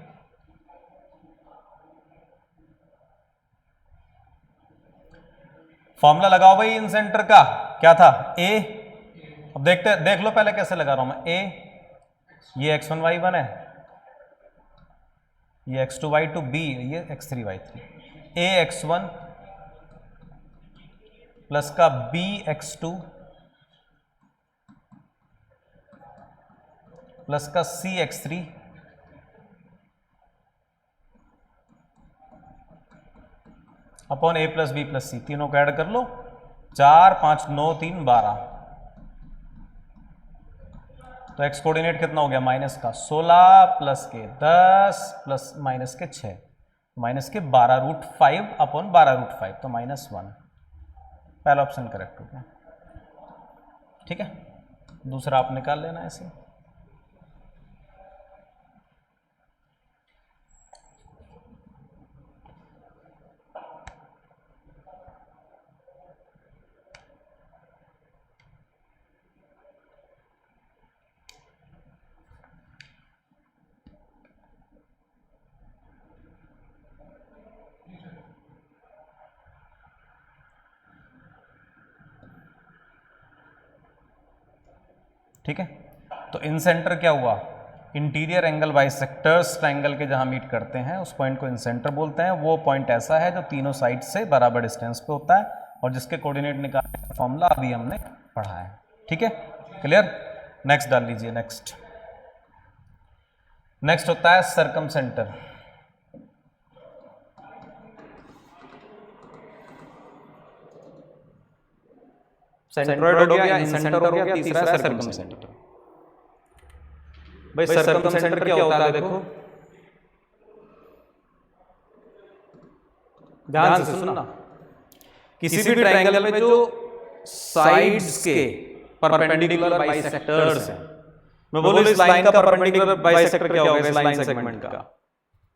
फॉर्मूला लगाओ भाई इन सेंटर का, क्या था ए, अब देख लो पहले कैसे लगा रहा हूं मैं, ए ये x1 y1 है, ये x2 y2, b ये x3 y3, a x1 plus का b x2 प्लस का c x3 upon a plus b plus c, तीनों को ऐड कर लो, 4 5 9 3 12, तो x कोऑर्डिनेट कितना हो गया माइनस का 16 प्लस के 10 प्लस माइनस के 6, माइनस के 12√5 अपॉन 12√5 तो -1, पहला ऑप्शन करेक्ट हो गया। ठीक है, दूसरा आप निकाल लेना ऐसे। ठीक है, तो इन सेंटर क्या हुआ, इंटीरियर एंगल बाइसेक्टर्स ट्रायंगल के जहां मीट करते हैं उस पॉइंट को इन सेंटर बोलते हैं। वो पॉइंट ऐसा है जो तीनों साइड से बराबर डिस्टेंस पे होता है और जिसके कोऑर्डिनेट निकालने का फॉर्मूला अभी हमने पढ़ा है। ठीक है, क्लियर। नेक्स्ट डाल लीजिए, नेक्स्ट होता है सर्कम सेंटर। सेंट्रोइड हो गया, सेंटर हो गया, तीसरा है सर्कम सेंटर। भाई सर्कम सेंटर क्या होता है, देखो ध्यान से सुनना, किसी भी ट्रायंगल में जो साइड्स के परपेंडिकुलर बाइसेक्टर्स हैं, मैं बोलूं इस लाइन का परपेंडिकुलर बाइसेक्टर क्या होगा, इस लाइन सेगमेंट का,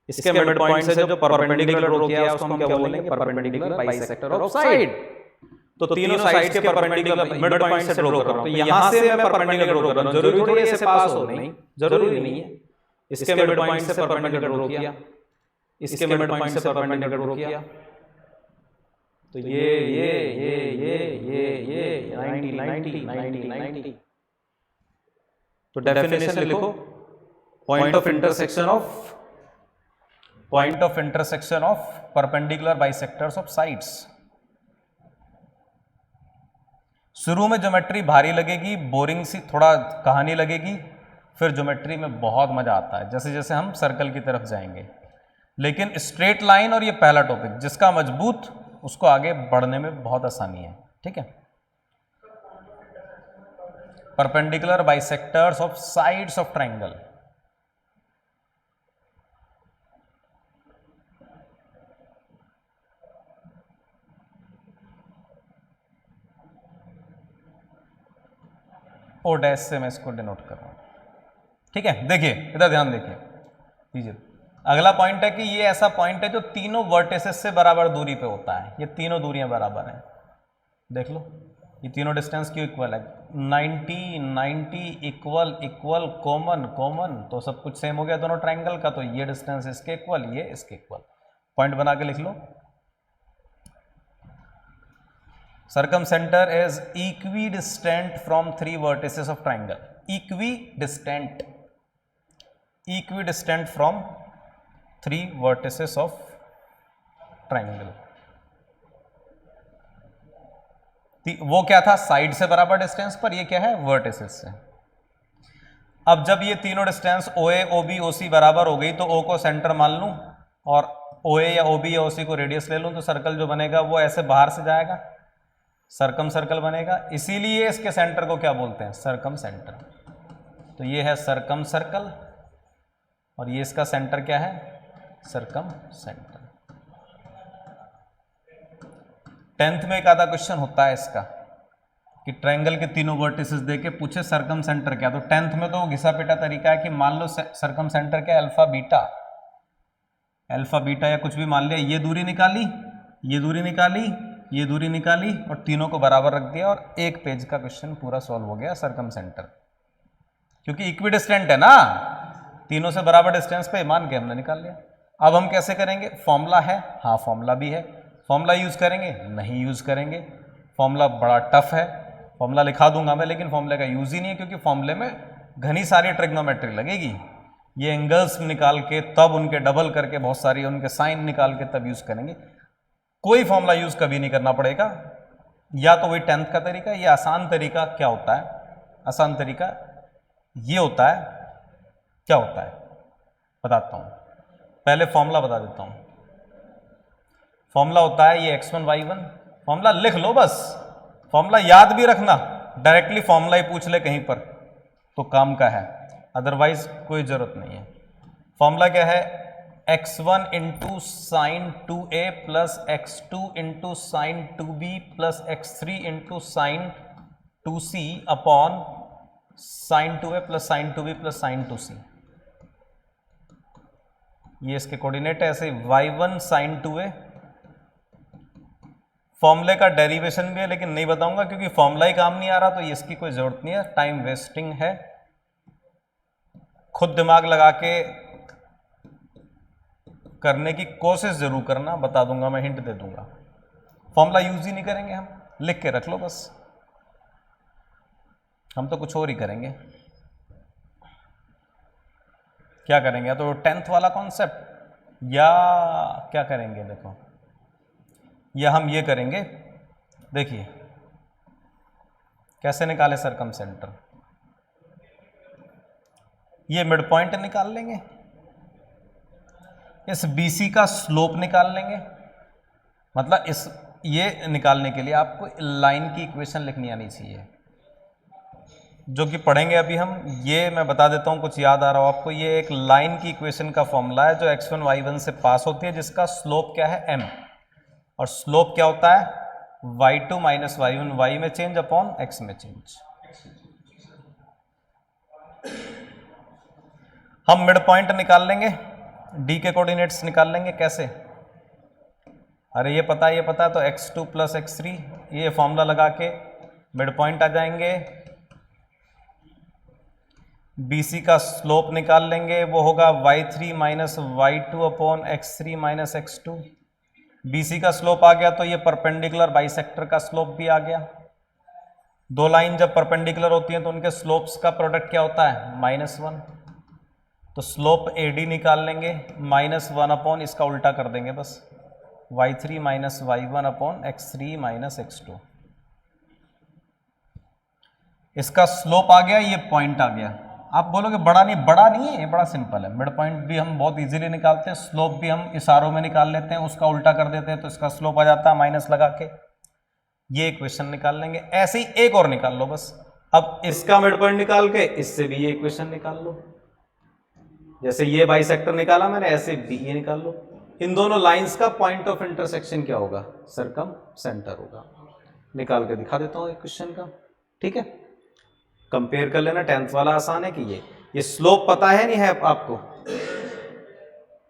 इसके मिड पॉइंट से जो परपेंडिकुलर ड्रॉ किया है उसको हम क्या बोलेंगे, परपेंडिकुलर बाइसेक्टर ऑफ साइड। तो तीनों साइड्स के परपेंडिकुलर मिड पॉइंट से ड्रॉ कर रहा हूं, तो यहां से मैं परपेंडिकुलर ड्रॉ कर रहा हूं, जरूरी थोड़ी है ऐसे पास हो, नहीं जरूरी नहीं है, इसके मिड पॉइंट से परपेंडिकुलर ड्रॉ किया, इसके मिड पॉइंट से परपेंडिकुलर ड्रॉ किया, तो ये 90 तो डेफिनेशन लिखो, point of intersection of perpendicular bisectors of sides. शुरू में ज्योमेट्री भारी लगेगी, बोरिंग सी थोड़ा कहानी लगेगी, फिर ज्योमेट्री में बहुत मजा आता है जैसे जैसे हम सर्कल की तरफ जाएंगे। लेकिन स्ट्रेट लाइन और ये पहला टॉपिक जिसका मजबूत, उसको आगे बढ़ने में बहुत आसानी है। ठीक है, perpendicular bisectors of sides of triangle. O dash से मैं इसको डिनोट कर रहा हूं। ठीक है, देखिए इधर ध्यान देखिए लीजिए, अगला पॉइंट है कि ये ऐसा पॉइंट है जो तीनों वर्टिसेस से बराबर दूरी पे होता है। ये तीनों दूरियां बराबर हैं, देख लो ये तीनों डिस्टेंस क्यों इक्वल है, 90 इक्वल इक्वल कॉमन कॉमन, तो सब कुछ सेम हो गया दोनों ट्रायंगल का, तो ये डिस्टेंस इसके इक्वल, ये इसके इक्वल। पॉइंट बना के लिख लो, circumcenter is equidistant from 3 vertices of triangle। equidistant from 3 vertices of triangle। वो क्या था, साइड से बराबर डिस्टेंस पर, ये क्या है वर्टिसेस से। अब जब ये तीनों डिस्टेंस OA OB OC बराबर हो गई तो O को सेंटर मान लूं और OA या OB या OC को रेडियस ले लूं, तो सर्कल जो बनेगा वो ऐसे बाहर से जाएगा, सर्कम सर्कल बनेगा। इसीलिए इसके सेंटर को क्या बोलते हैं, सर्कम सेंटर। तो ये है सर्कम सर्कल और ये इसका सेंटर क्या है, सर्कम सेंटर। 10th में एक आधा क्वेश्चन होता है इसका कि ट्रायंगल के तीनों वर्टिसेस देके पूछे सर्कम सेंटर क्या, तो 10th में तो घिसा पिटा तरीका है कि मान लो सर्कम सेंटर क्या, अल्फा बीटा, अल्फा बीटा या कुछ भी मान लिया, ये दूरी निकाली, ये दूरी निकाली, ये दूरी निकाली और तीनों को बराबर रख दिया और एक पेज का क्वेश्चन पूरा सॉल्व हो गया सर्कम सेंटर, क्योंकि इक्विडिस्टेंट है ना, तीनों से बराबर डिस्टेंस पे मान के हमने निकाल लिया। अब हम कैसे करेंगे? फॉर्मूला है, हाँ फॉर्मूला भी है, फॉर्मूला यूज करेंगे? नहीं यूज करेंगे, फॉर्मूला बड़ा टफ है, फॉर्मूला लिखा दूंगा मैं लेकिन फॉर्मूले का यूज ही नहीं है, क्योंकि फॉर्मूले में घनी सारी ट्रिग्नोमेट्री लगेगी, ये एंगल्स निकाल के तब उनके डबल करके बहुत सारी उनके साइन निकाल के तब यूज करेंगे। कोई फॉर्मूला यूज कभी नहीं करना पड़ेगा, या तो वही 10th का तरीका। ये आसान तरीका क्या होता है? आसान तरीका ये होता है, क्या होता है बताता हूं, पहले फॉर्मूला बता देता हूं। फॉर्मूला होता है ये x1 y1, फॉर्मूला लिख लो बस, फॉर्मूला याद भी रखना, डायरेक्टली फॉर्मूला ही पूछ ले कहीं पर तो काम का है, अदरवाइज कोई जरूरत नहीं है। फॉर्मूला क्या है? x1 into sine 2a plus x2 into sine 2b plus x3 into sine 2c upon sine 2a plus sign 2b plus sign 2c। ये इसके कोऑर्डिनेट है, ऐसे y1 साइन 2a। फॉर्मूले का डेरिवेशन भी है लेकिन नहीं बताऊंगा क्योंकि फॉर्मूला ही काम नहीं आ रहा, तो इसकी कोई जरूरत नहीं है, टाइम वेस्टिंग है। खुद दिमाग लगा के करने की कोशिश जरूर करना, बता दूंगा मैं, हिंट दे दूंगा। फॉर्मूला यूज ही नहीं करेंगे हम, लिख के रख लो बस, हम तो कुछ और ही करेंगे। क्या करेंगे? या तो 10th वाला कॉन्सेप्ट या क्या करेंगे, देखो, या हम ये करेंगे, देखिए कैसे निकाले सर्कम सेंटर। ये मिड पॉइंट निकाल लेंगे, इस BC का स्लोप निकाल लेंगे, मतलब इस ये निकालने के लिए आपको लाइन की इक्वेशन लिखनी आनी चाहिए, जो कि पढ़ेंगे अभी हम। ये मैं बता देता हूँ, कुछ याद आ रहा हो आपको, ये एक लाइन की इक्वेशन का फॉर्मूला है जो x1 y1 से पास होती है, जिसका स्लोप क्या है? m, और स्लोप क्या होता है? y2 माइनस y1, y में चेंज अपॉन x में चेंज। हम मिड पॉइंट निकाल लेंगे, d के कोऑर्डिनेट्स निकाल लेंगे, कैसे? अरे ये पता है, ये पता है, तो x2 प्लस x3, ये फॉर्मूला लगा के मिड पॉइंट आ जाएंगे। BC का स्लोप निकाल लेंगे, वो होगा y3 minus y2 upon x3 minus x2। BC का स्लोप आ गया तो ये परपेंडिकुलर बाइसेक्टर का स्लोप भी आ गया। दो लाइन जब परपेंडिकुलर होती हैं तो उनके स्लोप्स का प्रोडक्ट क्या होता है? -1। तो स्लोप AD निकाल लेंगे, -1 अपॉन इसका उल्टा कर देंगे बस, y3 minus y1 upon x3 minus x2। इसका स्लोप आ गया, ये पॉइंट आ गया। आप बोलोगे बड़ा नहीं है, ये बड़ा सिंपल है। मिड पॉइंट भी हम बहुत इजीली निकालते हैं, स्लोप भी हम इशारों में निकाल लेते हैं, उसका उल्टा कर देते हैं तो इसका स्लोप आ जाता है माइनस लगा के। ये इक्वेशन निकाल लेंगे, ऐसे ही एक और निकाल लो बस। अब इसका मिड पॉइंट निकाल के इससे भी ये इक्वेशन निकाल लो, जैसे ये बाइसेक्टर निकाला मैंने, ऐसे भी ये निकाल लो। इन दोनों लाइंस का पॉइंट ऑफ इंटरसेक्शन क्या होगा? सर्कम सेंटर होगा। निकाल के दिखा देता हूँ एक क्वेश्चन का, ठीक है, कंपेयर कर लेना। 10th वाला आसान है कि ये स्लोप पता है नहीं है आपको,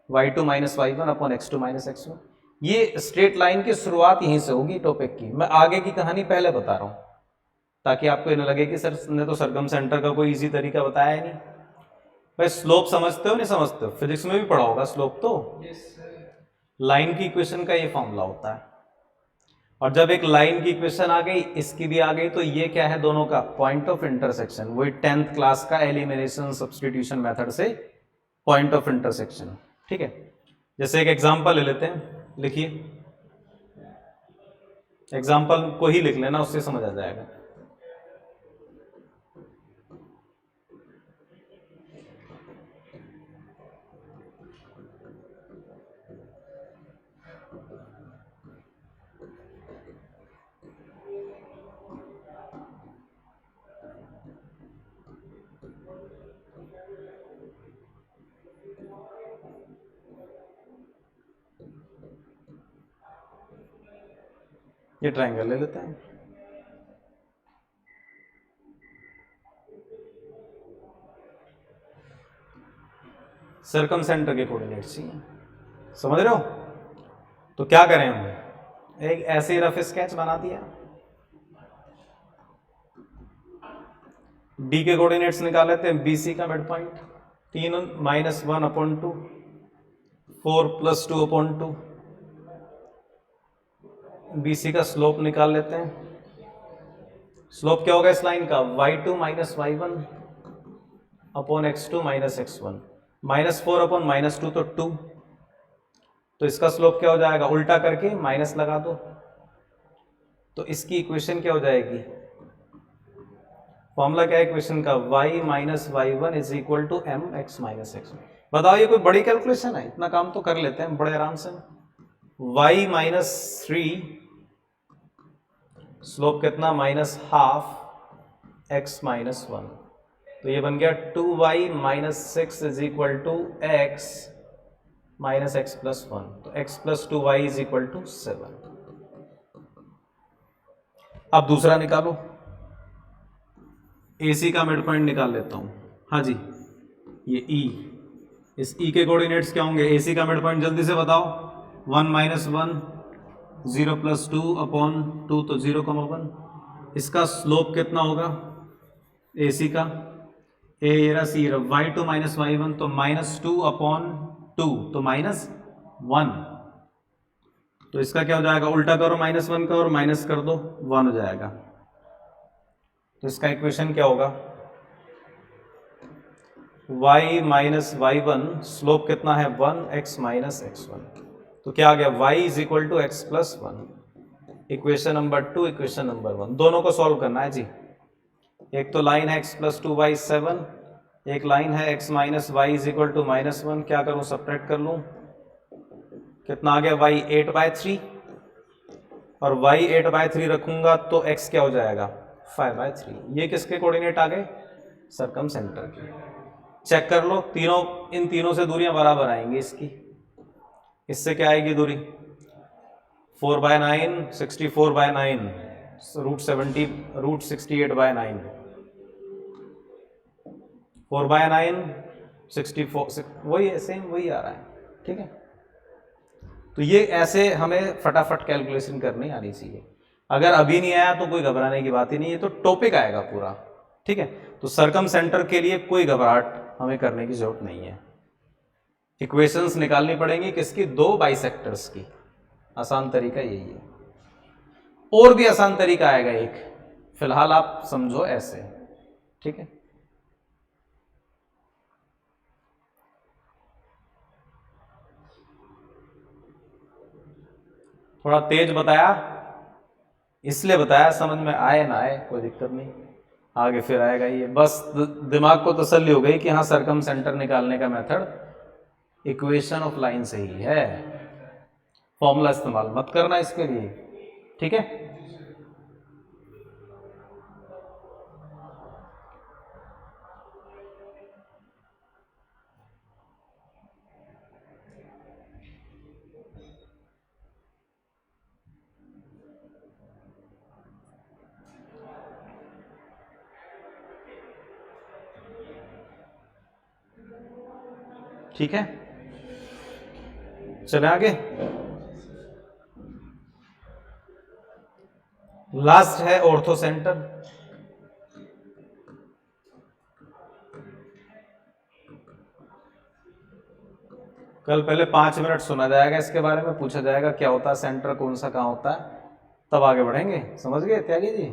y2 minus y1 upon x2 minus x1। ये स्ट्रेट लाइन की शुरुआत यहीं से होगी टॉपिक की। मैं आगे की कहानी पहले बता रहा हूं ताकि आपको ये न लगे कि सर ने तो सर्कम सेंटर का कोई इजी तरीका बताया नहीं। भाई स्लोप समझते हो नहीं समझते हो? फिजिक्स में भी पढ़ा होगा स्लोप तो। लाइन की इक्वेशन का ये फॉर्मूला होता है, और जब एक लाइन की इक्वेशन आ गई, इसकी भी आ गई, तो ये क्या है? दोनों का पॉइंट ऑफ इंटरसेक्शन। वही 10th क्लास का एलिमिनेशन सब्स्टिट्यूशन मेथड से पॉइंट ऑफ इंटरसेक्शन, ठीक है। जैसे एक एग्जांपल ले लेते हैं, लिखिए, एग्जांपल को ही लिख लेना, उससे समझ आ जाएगा। ये ट्रायंगल ले लेते हैं, सर्कम सेंटर के कोऑर्डिनेट्स चाहिए। समझ रहे हो? तो क्या करें हम, एक ऐसे रफ स्केच बना दिया, डी के कोऑर्डिनेट्स निकाल लेते हैं, बीसी का मिड पॉइंट 3 -1/2, 4 + 2/2, बीसी का स्लोप निकाल लेते हैं। स्लोप क्या होगा इस लाइन का, y2 - y1 x2 - x1, -4/-2 तो 2, तो इसका स्लोप क्या हो जाएगा, उल्टा करके माइनस लगा दो, तो इसकी इक्वेशन क्या हो जाएगी, फॉर्मूला क्या है इक्वेशन का, y - y1 = mx - x1। बताओ ये कोई बड़ी कैलकुलेशन है, इतना काम तो कर लेते हैं बड़े आराम से। y - 3 स्लोप कितना, -½ x - 1, तो ये बन गया 2y - 6 = x - x + 1, तो x + 2y = 7। अब दूसरा निकालो, AC का मिड पॉइंट निकाल लेता हूं। हाँ जी, ये E, इस E के कोऑर्डिनेट्स क्या होंगे, AC का मिड पॉइंट जल्दी से बताओ, 1 - 1 0 + 2/2, तो 0,1। इसका स्लोप कितना होगा AC का, ये रहा C रहा, y2 - y1 तो -2/2, तो -1, तो इसका क्या हो जाएगा, उल्टा करो -1 का और माइनस कर दो, 1 हो जाएगा। तो इसका इक्वेशन क्या होगा, y - y1 स्लोप कितना है 1x - x1, तो क्या आ गया, y = x + 1। Equation number 2, equation number 1, दोनों को सॉल्व करना है जी। एक तो लाइन है x + 2y 7, एक लाइन है x - y = -1, क्या करूं, सब्ट्रैक्ट कर लूं, कितना आ गया, y 8/3, और y 8/3 रखूंगा तो x क्या हो जाएगा, 5/3। ये किसके कोऑर्डिनेट आ गए, सर्कम सेंटर के। चेक कर लो, तीनों, इन तीनों से दूरियां बराबर आएंगी इसकी, इससे क्या आएगी दूरी, 4/9 64/9, √70 √68/9, 4/9 64, वही है, सेम वही आ रहा है, ठीक है। तो ये ऐसे हमें फटाफट कैलकुलेशन करनी आनी चाहिए, अगर अभी नहीं आया तो कोई घबराने की बात ही नहीं है, तो टॉपिक आएगा पूरा, ठीक है। तो सर्कम सेंटर के लिए कोई घबराहट हमें करने की जरूरत नहीं है। इक्वेशंस निकालनी पड़ेंगी किसकी, दो बाइसेक्टर्स की। आसान तरीका यही है, और भी आसान तरीका आएगा एक, फिलहाल आप समझो ऐसे, ठीक है। थोड़ा तेज बताया, इसलिए बताया, समझ में आए ना आए कोई दिक्कत नहीं, आगे फिर आएगा ये, बस दिमाग को तसल्ली हो गई कि हाँ सर्कम सेंटर निकालने का मेथड इक्वेशन ऑफ लाइन से ही है, फॉर्मूला इस्तेमाल मत करना इसके लिए, ठीक है। ठीक है, चले आगे। लास्ट है ऑर्थो सेंटर। कल पहले 5 मिनट सुना जाएगा इसके बारे में, पूछा जाएगा क्या होता है सेंटर, कौन सा कहाँ होता है, तब आगे बढ़ेंगे, समझ गए त्यागी जी।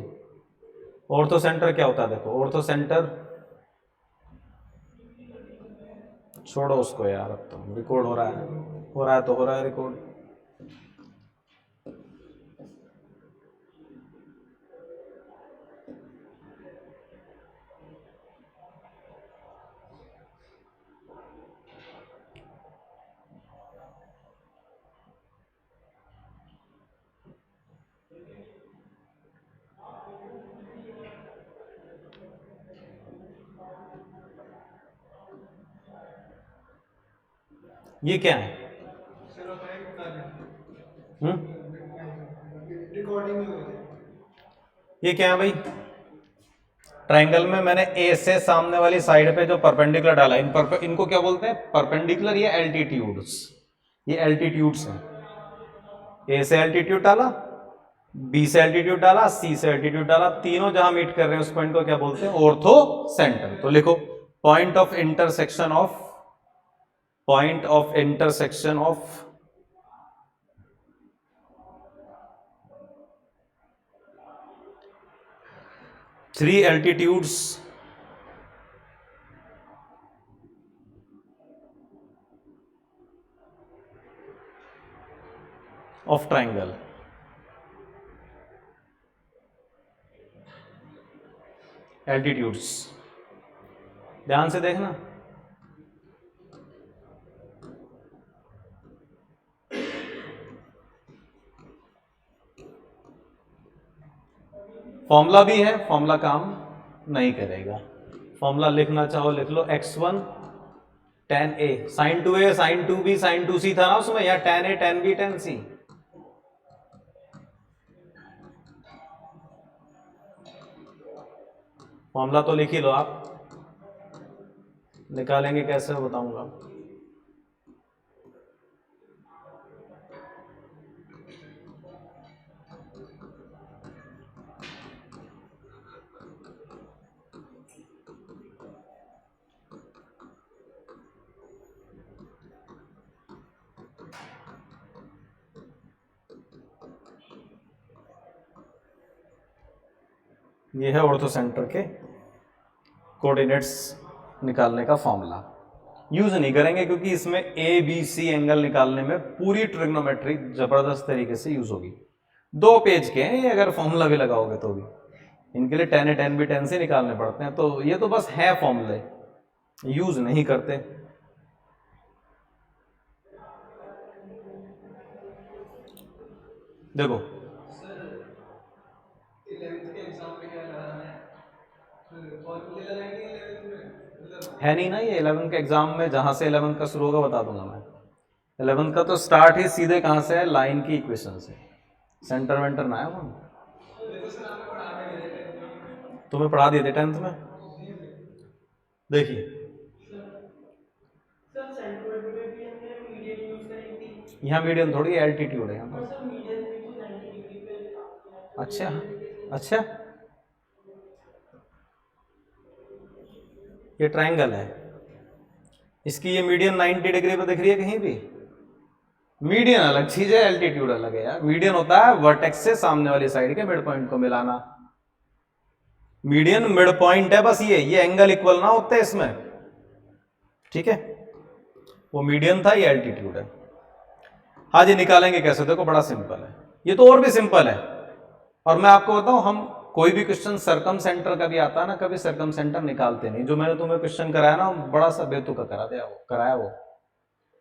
ऑर्थो सेंटर क्या होता है, देखो ऑर्थो सेंटर, छोड़ो उसको यार, अब तो रिकॉर्ड हो रहा है, तो हो रहा है रिकॉर्ड। ये क्या है, ये क्या है भाई, ट्राइंगल में मैंने ए से सामने वाली साइड पे जो परपेंडिकुलर डाला, इनको क्या बोलते हैं, परपेंडिकुलर या एल्टीट्यूड्स। ये एल्टीट्यूड्स हैं, ए से एल्टीट्यूड डाला, बी से एल्टीट्यूड डाला, सी से एल्टीट्यूड डाला, तीनों जहां मीट कर रहे हैं उस पॉइंट को क्या बोलते हैं? Ortho centre. तो लिखो point of intersection of three altitudes of triangle. Altitudes ध्यान से देखना, फॉर्मूला भी है, फॉर्मूला काम नहीं करेगा। फॉर्मूला लिखना चाहो लिख लो, x1 tan a sin 2a sin 2b sin 2c था ना उसमें, या tan a tan b tan c। Formula तो लिख ही लो आप, निकालेंगे कैसे बताऊंगा। ये है ऑर्थो सेंटर के कोऑर्डिनेट्स निकालने का फॉर्मूला। यूज नहीं करेंगे क्योंकि इसमें ए बी सी एंगल निकालने में पूरी ट्रिग्नोमेट्री जबरदस्त तरीके से यूज होगी। 2 पेज के हैं ये, अगर फॉर्मूला भी लगाओगे तो भी इनके लिए tan A tan B tan C निकालने पड़ते हैं। तो ये तो बस है फॉर्मूले, यूज नहीं करते। देखो है नहीं ना ये 11th के एग्जाम में, जहां से 11th का शुरू होगा बता दूंगा मैं। 11th का तो स्टार्ट ही सीधे कहां से है? लाइन की इक्वेशन से। सेंटर वेंटर ना है वो, तुम्हें पढ़ा दिए थे 10th में। देखिए यहाँ मीडियन थोड़ी एल्टीट्यूड है यहाँ पर। अच्छा अच्छा, ये ट्रायंगल है, इसकी ये मीडियन 90 डिग्री पे दिख रही है कहीं भी? मीडियन अलग चीज है, एल्टीट्यूड अलग है यार। मीडियन होता है वर्टेक्स से सामने वाली साइड के मिड पॉइंट को मिलाना। मीडियन मिड पॉइंट है बस, ये एंगल इक्वल ना होते इसमें, ठीक है? वो मीडियन था, ये एल्टीट्यूड है। हाँ जी, निकालेंगे कैसे? देखो बड़ा सिंपल है, ये तो और भी सिंपल है। और मैं आपको बताऊं, हम कोई भी क्वेश्चन सरकम सेंटर का भी आता है ना, कभी सरकम सेंटर निकालते नहीं। जो मैंने तुम्हें क्वेश्चन कराया ना, बड़ा सा बेतुका कराया वो,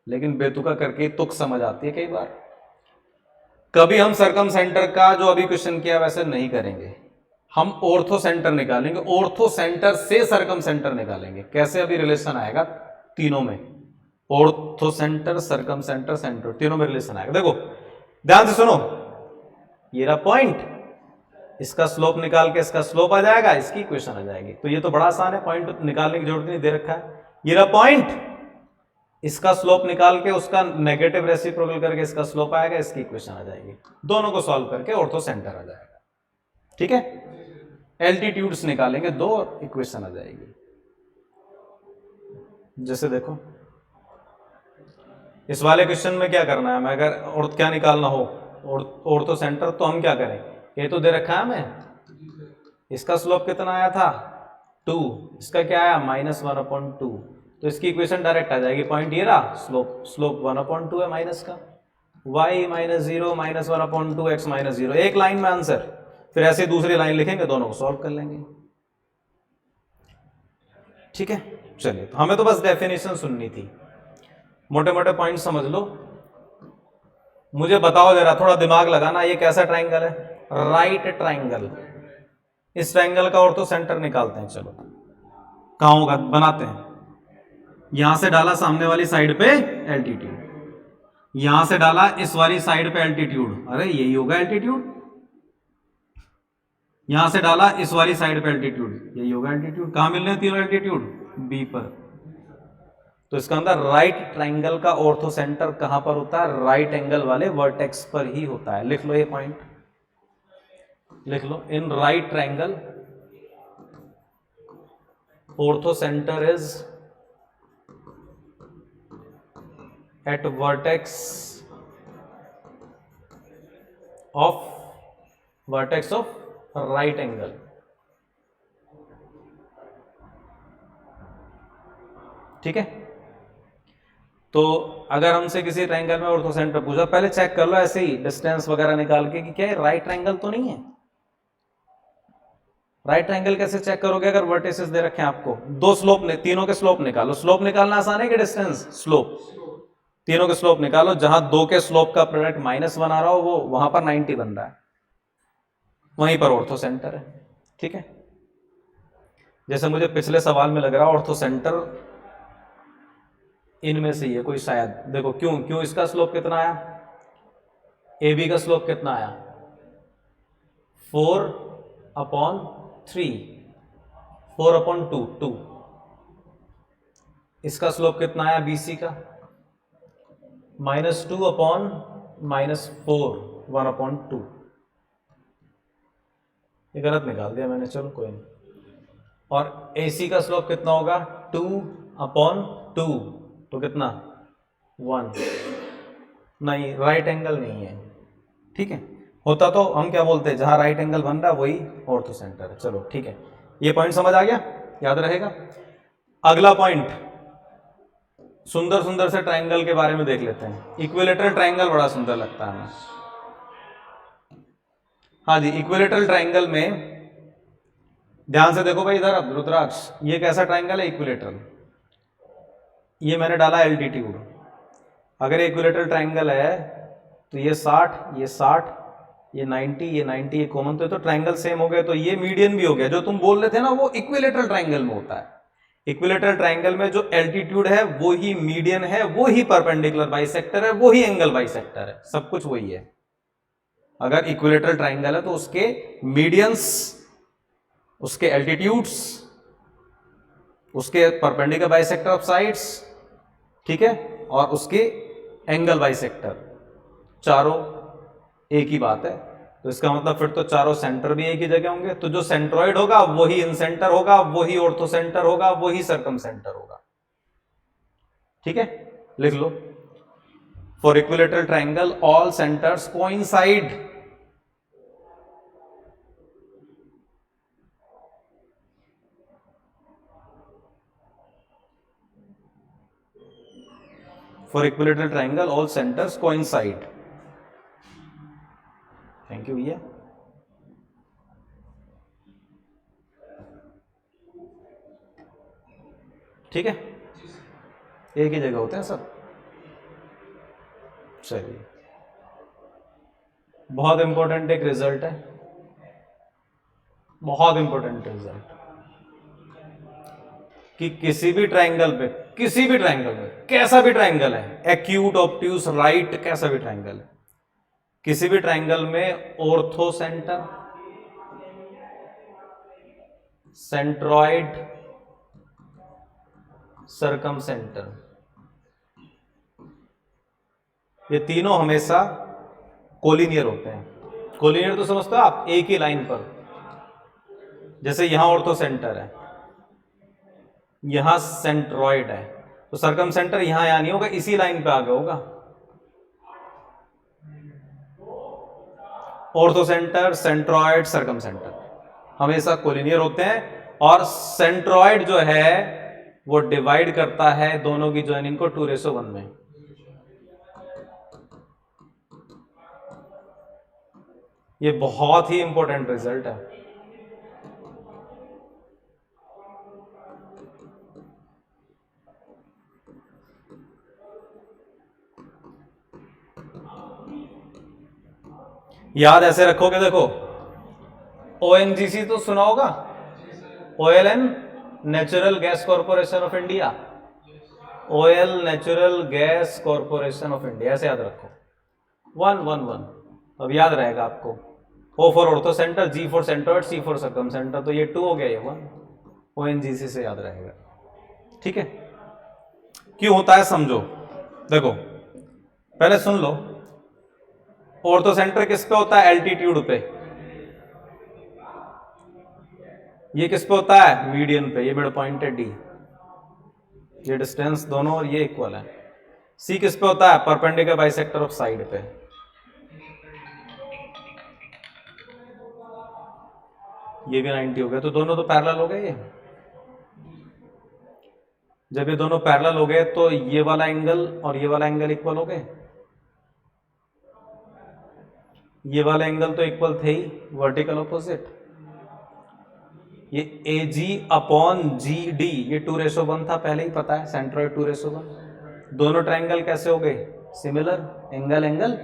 लेकिन बेतुका करके तुक समझ आती है कई बार। कभी हम सरकम सेंटर का जो अभी क्वेश्चन किया वैसे नहीं करेंगे, हम ऑर्थो सेंटर निकालेंगे, ऑर्थो सेंटर से सरकम सेंटर निकालेंगे। कैसे? अभी रिलेशन आएगा तीनों में, ऑर्थो सेंटर सरकम सेंटर सेंटर, तीनों में रिलेशन आएगा। देखो ध्यान से सुनो, ये रहा पॉइंट, इसका स्लोप निकाल के इसका स्लोप आ जाएगा, इसकी इक्वेशन आ जाएगी। तो ये तो बड़ा आसान है, पॉइंट निकालने की जरूरत नहीं, दे रखा है। ये रहा पॉइंट, इसका स्लोप निकाल के उसका नेगेटिव रेसिप्रोकल करके इसका स्लोप आएगा, इसकी इक्वेशन आ जाएगी। दोनों को सॉल्व करके ऑर्थो सेंटर आ जाएगा, ठीक है? एल्टीट्यूड्स निकालेंगे 2, इक्वेशन आ जाएगी। जैसे देखो इस वाले क्वेश्चन में क्या करना है हमें, अगर और क्या निकालना हो ऑर्थो सेंटर, तो हम क्या करें? ये तो दे रखा है हमें, इसका स्लोप कितना आया था 2, इसका क्या आया -1/2, तो इसकी इक्वेशन डायरेक्ट आ जाएगी। पॉइंट ये रहा, स्लोप 1/2 है माइनस का, y -0 -1/2 x -0, एक लाइन में आंसर। फिर ऐसे दूसरी लाइन लिखेंगे, दोनों को सॉल्व कर लेंगे, ठीक है? चलिए, तो हमें तो बस डेफिनेशन सुननी थी, मोटे मोटे पॉइंट समझ लो। मुझे बताओ जरा, थोड़ा दिमाग लगाना, ये कैसा ट्राइंगल है? Right triangle. इस ट्राइंगल का ऑर्थो सेंटर निकालते हैं। चलो कहां होगा, बनाते हैं। यहां से डाला सामने वाली साइड पे एल्टीट्यूड, यहां से डाला इस वाली साइड पे एल्टीट्यूड, अरे यही होगा एल्टीट्यूड। यहां से डाला इस वाली साइड पे एल्टीट्यूड, यही होगा एल्टीट्यूड। कहां मिल रहे हैं तीनों एल्टीट्यूड? बी पर। तो इसका मतलब राइट ट्राइंगल का ऑर्थो सेंटर कहां पर होता है? राइट एंगल वाले वर्टेक्स पर ही होता है। लिख लो ये पॉइंट, लिख लो, in right triangle orthocentre is at vertex of right angle. ठीक है, तो अगर हमसे किसी ट्रायंगल में ऑर्थो सेंटर पूछा, पहले चेक कर लो ऐसे ही डिस्टेंस वगैरह निकाल के कि क्या है राइट ट्रायंगल तो नहीं है। राइट ट्रायंगल कैसे चेक करोगे? अगर वर्टिसेस दे रखे हैं आपको, दो स्लोप ने, तीनों के स्लोप निकालो। स्लोप निकालना आसान है कि डिस्टेंस? स्लोप, तीनों के स्लोप निकालो। जहां दो के स्लोप का प्रोडक्ट -1 आ रहा हो वो वहां पर 90 बन रहा है, वहीं पर ऑर्थो सेंटर है। ठीक है, जैसे मुझे पिछले सवाल में लग रहा है ऑर्थो सेंटर इनमें से ये कोई शायद, देखो क्यों इसका स्लोप कितना आया? ए बी का स्लोप कितना आया? 4/3, 4/2, 2। इसका स्लोप कितना आया बी सी का? -2/-4, 1/2। ये गलत निकाल दिया मैंने, चलो कोई नहीं। और ए सी का स्लोप कितना होगा? 2/2, तो कितना? 1। नहीं, राइट एंगल नहीं है। ठीक है, होता तो हम क्या बोलते हैं, जहां राइट एंगल बन रहा है वही ऑर्थो सेंटर है। चलो ठीक है, ये पॉइंट समझ आ गया, याद रहेगा। अगला पॉइंट, सुंदर सुंदर से ट्रायंगल के बारे में देख लेते हैं। इक्विलेटरल ट्रायंगल बड़ा सुंदर लगता है हमें। हाँ जी, इक्विलेटरल ट्रायंगल में ध्यान से देखो भाई इधर, अब रुद्राक्ष, ये कैसा ट्रायंगल है? इक्विलेटरल। ये मैंने डाला एल्टीट्यूड। अगर इक्विलेटरल ट्रायंगल है तो ये 60, ये 60, ये 90, ये 90, ये कॉमन तो ट्रायंगल सेम हो गए। तो ये मीडियन भी हो गया। जो तुम बोल रहे थे ना वो इक्विलेटरल ट्रायंगल में होता है। इक्विलेटरल ट्रायंगल में जो एल्टीट्यूड है वो ही मीडियन है, वो ही परपेंडिकुलर बाइसेक्टर है, वो ही एंगल बाइसेक्टर है, सब कुछ वही है। अगर इक्विलेटरल ट्रायंगल है तो उसके मीडियंस, उसके एल्टीट्यूड्स, उसके परपेंडिकुलर बाइसेक्टर ऑफ साइड्स, ठीक है, और उसके एंगल बाइसेक्टर, चारों एक ही बात है। तो इसका मतलब फिर तो चारों सेंटर भी एक ही जगह होंगे। तो जो सेंट्रॉइड होगा वही इन सेंटर होगा, वही ऑर्थो सेंटर होगा, वही सर्कम सेंटर होगा। ठीक है, लिख लो, for equilateral triangle all centres coincide. For equilateral triangle, all centers coincide. Thank you भैया। ठीक है, एक ही जगह होते हैं सब। चलिए, बहुत इंपॉर्टेंट एक रिजल्ट है, बहुत इंपॉर्टेंट रिजल्ट, कि किसी भी ट्रायंगल पे, किसी भी ट्रायंगल में, कैसा भी ट्रायंगल है, एक्यूट, ऑब्ट्यूस, राइट, कैसा भी ट्रायंगल है, किसी भी ट्रायंगल में ortho centre, centroid, circum centre, ये तीनों हमेशा कोलिनियर होते हैं। कोलिनियर तो समझते हो आप, एक ही लाइन पर। जैसे यहां ऑर्थो सेंटर है, यहां सेंट्रॉइड है, तो सर्कम सेंटर यहां नहीं होगा, इसी लाइन पे आगे होगा। Ortho centre, centroid, circum centre हमेशा कोलिनियर होते हैं। और सेंट्रॉइड जो है वो डिवाइड करता है दोनों की ज्वाइनिंग को 2:1 में। ये बहुत ही इंपॉर्टेंट रिजल्ट है। याद ऐसे रखोगे, देखो ओएनजीसी तो सुना होगा, oil and natural gas corporation of India, oil natural gas corporation of India, ऐसे याद रखो 111। अब याद रहेगा आपको, O for ortho centre, G for centroid, C for circum centre, तो ये 2 हो गया, ये 1 ओएनजीसी से याद रहेगा। ठीक है, क्यों होता है समझो। देखो पहले सुन लो, ऑर्थोसेंटर किस पे होता है? एल्टीट्यूड पे। ये किस पे होता है? मीडियन पे। ये मिड पॉइंट है डी, ये डिस्टेंस दोनों और ये इक्वल है। सी किस पे होता है? परपेंडिकुलर बाइसेक्टर ऑफ साइड पे। ये भी 90 हो गया, तो दोनों तो पैरेलल हो गए। ये जब ये दोनों पैरेलल हो गए तो ये वाला एंगल और ये वाला एंगल इक्वल हो गए। ये वाला एंगल तो इक्वल थे ही, वर्टिकल ऑपोजिट। ये AG अपॉन GD ये 2:1 था, पहले ही पता है, सेंट्रोइड 2:1। दोनों ट्रायंगल कैसे हो गए? Similar, angle angle.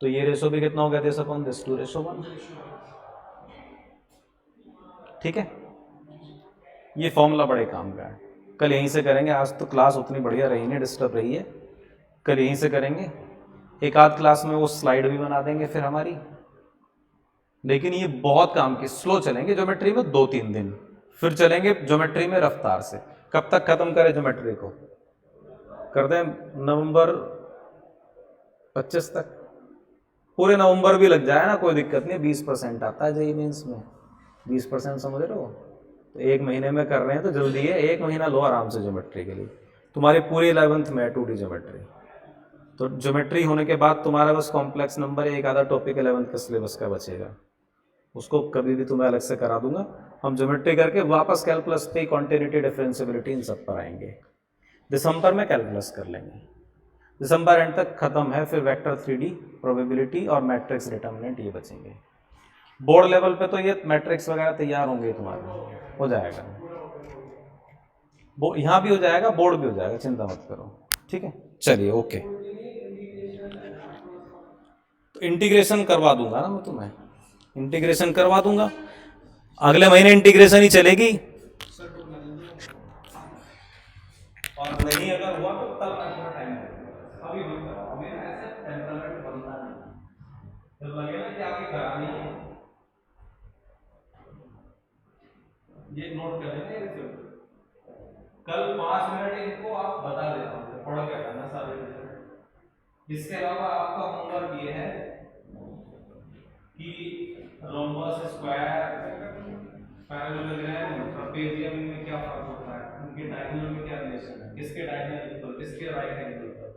तो ये रेशो भी कितना हो गया? This upon this, 2:1। ठीक है, ये फॉर्मूला बड़े काम का है। कल यहीं से करेंगे, आज तो क्लास उतनी बढ़िया रही नहीं, डिस्टर्ब रही है। कल यहीं से करेंगे, एक आध क्लास में वो स्लाइड भी बना देंगे फिर हमारी। लेकिन ये बहुत काम की, स्लो चलेंगे ज्योमेट्री में 2-3 दिन, फिर चलेंगे ज्योमेट्री में रफ्तार से। कब तक खत्म करें ज्योमेट्री को? कर दें नवंबर 25 तक। पूरे नवंबर भी लग जाए ना, कोई दिक्कत नहीं। 20% आता है जेईई मेंस में, 20% समझ रहे हो? तो 1 महीने में कर रहे हैं तो जल्दी है, 1 महीना लो आराम से ज्योमेट्री के लिए। तुम्हारी पूरी 11th में 2D ज्योमेट्री। तो ज्योमेट्री होने के बाद तुम्हारा बस कॉम्प्लेक्स नंबर, एक आधा टॉपिक 11th के सिलेबस का बचेगा, उसको कभी भी तुम्हें अलग से करा दूंगा। हम ज्योमेट्री करके वापस कैलकुलस पे, कॉन्टिन्यूटी, डिफरेंशियबिलिटी, इन सब पर आएंगे। दिसंबर में कैलकुलस कर लेंगे, दिसंबर एंड तक खत्म है। फिर वेक्टर 3D, प्रोबेबिलिटी और मैट्रिक्स डिटर्मिनेंट, ये बचेंगे। बोर्ड लेवल पे तो ये मैट्रिक्स वगैरह तैयार होंगे तुम्हारे, हो जाएगा। यहाँ भी हो जाएगा, बोर्ड भी हो जाएगा, चिंता मत करो। ठीक है, चलिए ओके। तो इंटीग्रेशन करवा दूंगा ना मैं तुम्हें, इंटीग्रेशन करवा दूंगा। अगले महीने इंटीग्रेशन ही चलेगी, और नहीं अगर हुआ तो तब थोड़ा टाइम लगेगा। अभी मत कराओ, मेरा ऐसे टेम्परमेंट बनता नहीं, तो लगेगा कि आपकी करानी है। ये नोट कर लेंगे, कल 5 मिनट इनको आप बता देता हूँ, पढ़ के करना सारे। इसके अलावा आपका होमवर्क ये है कि रोम्बस, स्क्वायर, पैरेललोग्राम, ट्रेपेजियम में क्या फर्क होता है, उनके डायगोनल में क्या रिलेशन है, किसके डायगोनल इक्वल, किसके राइट एंगल पर।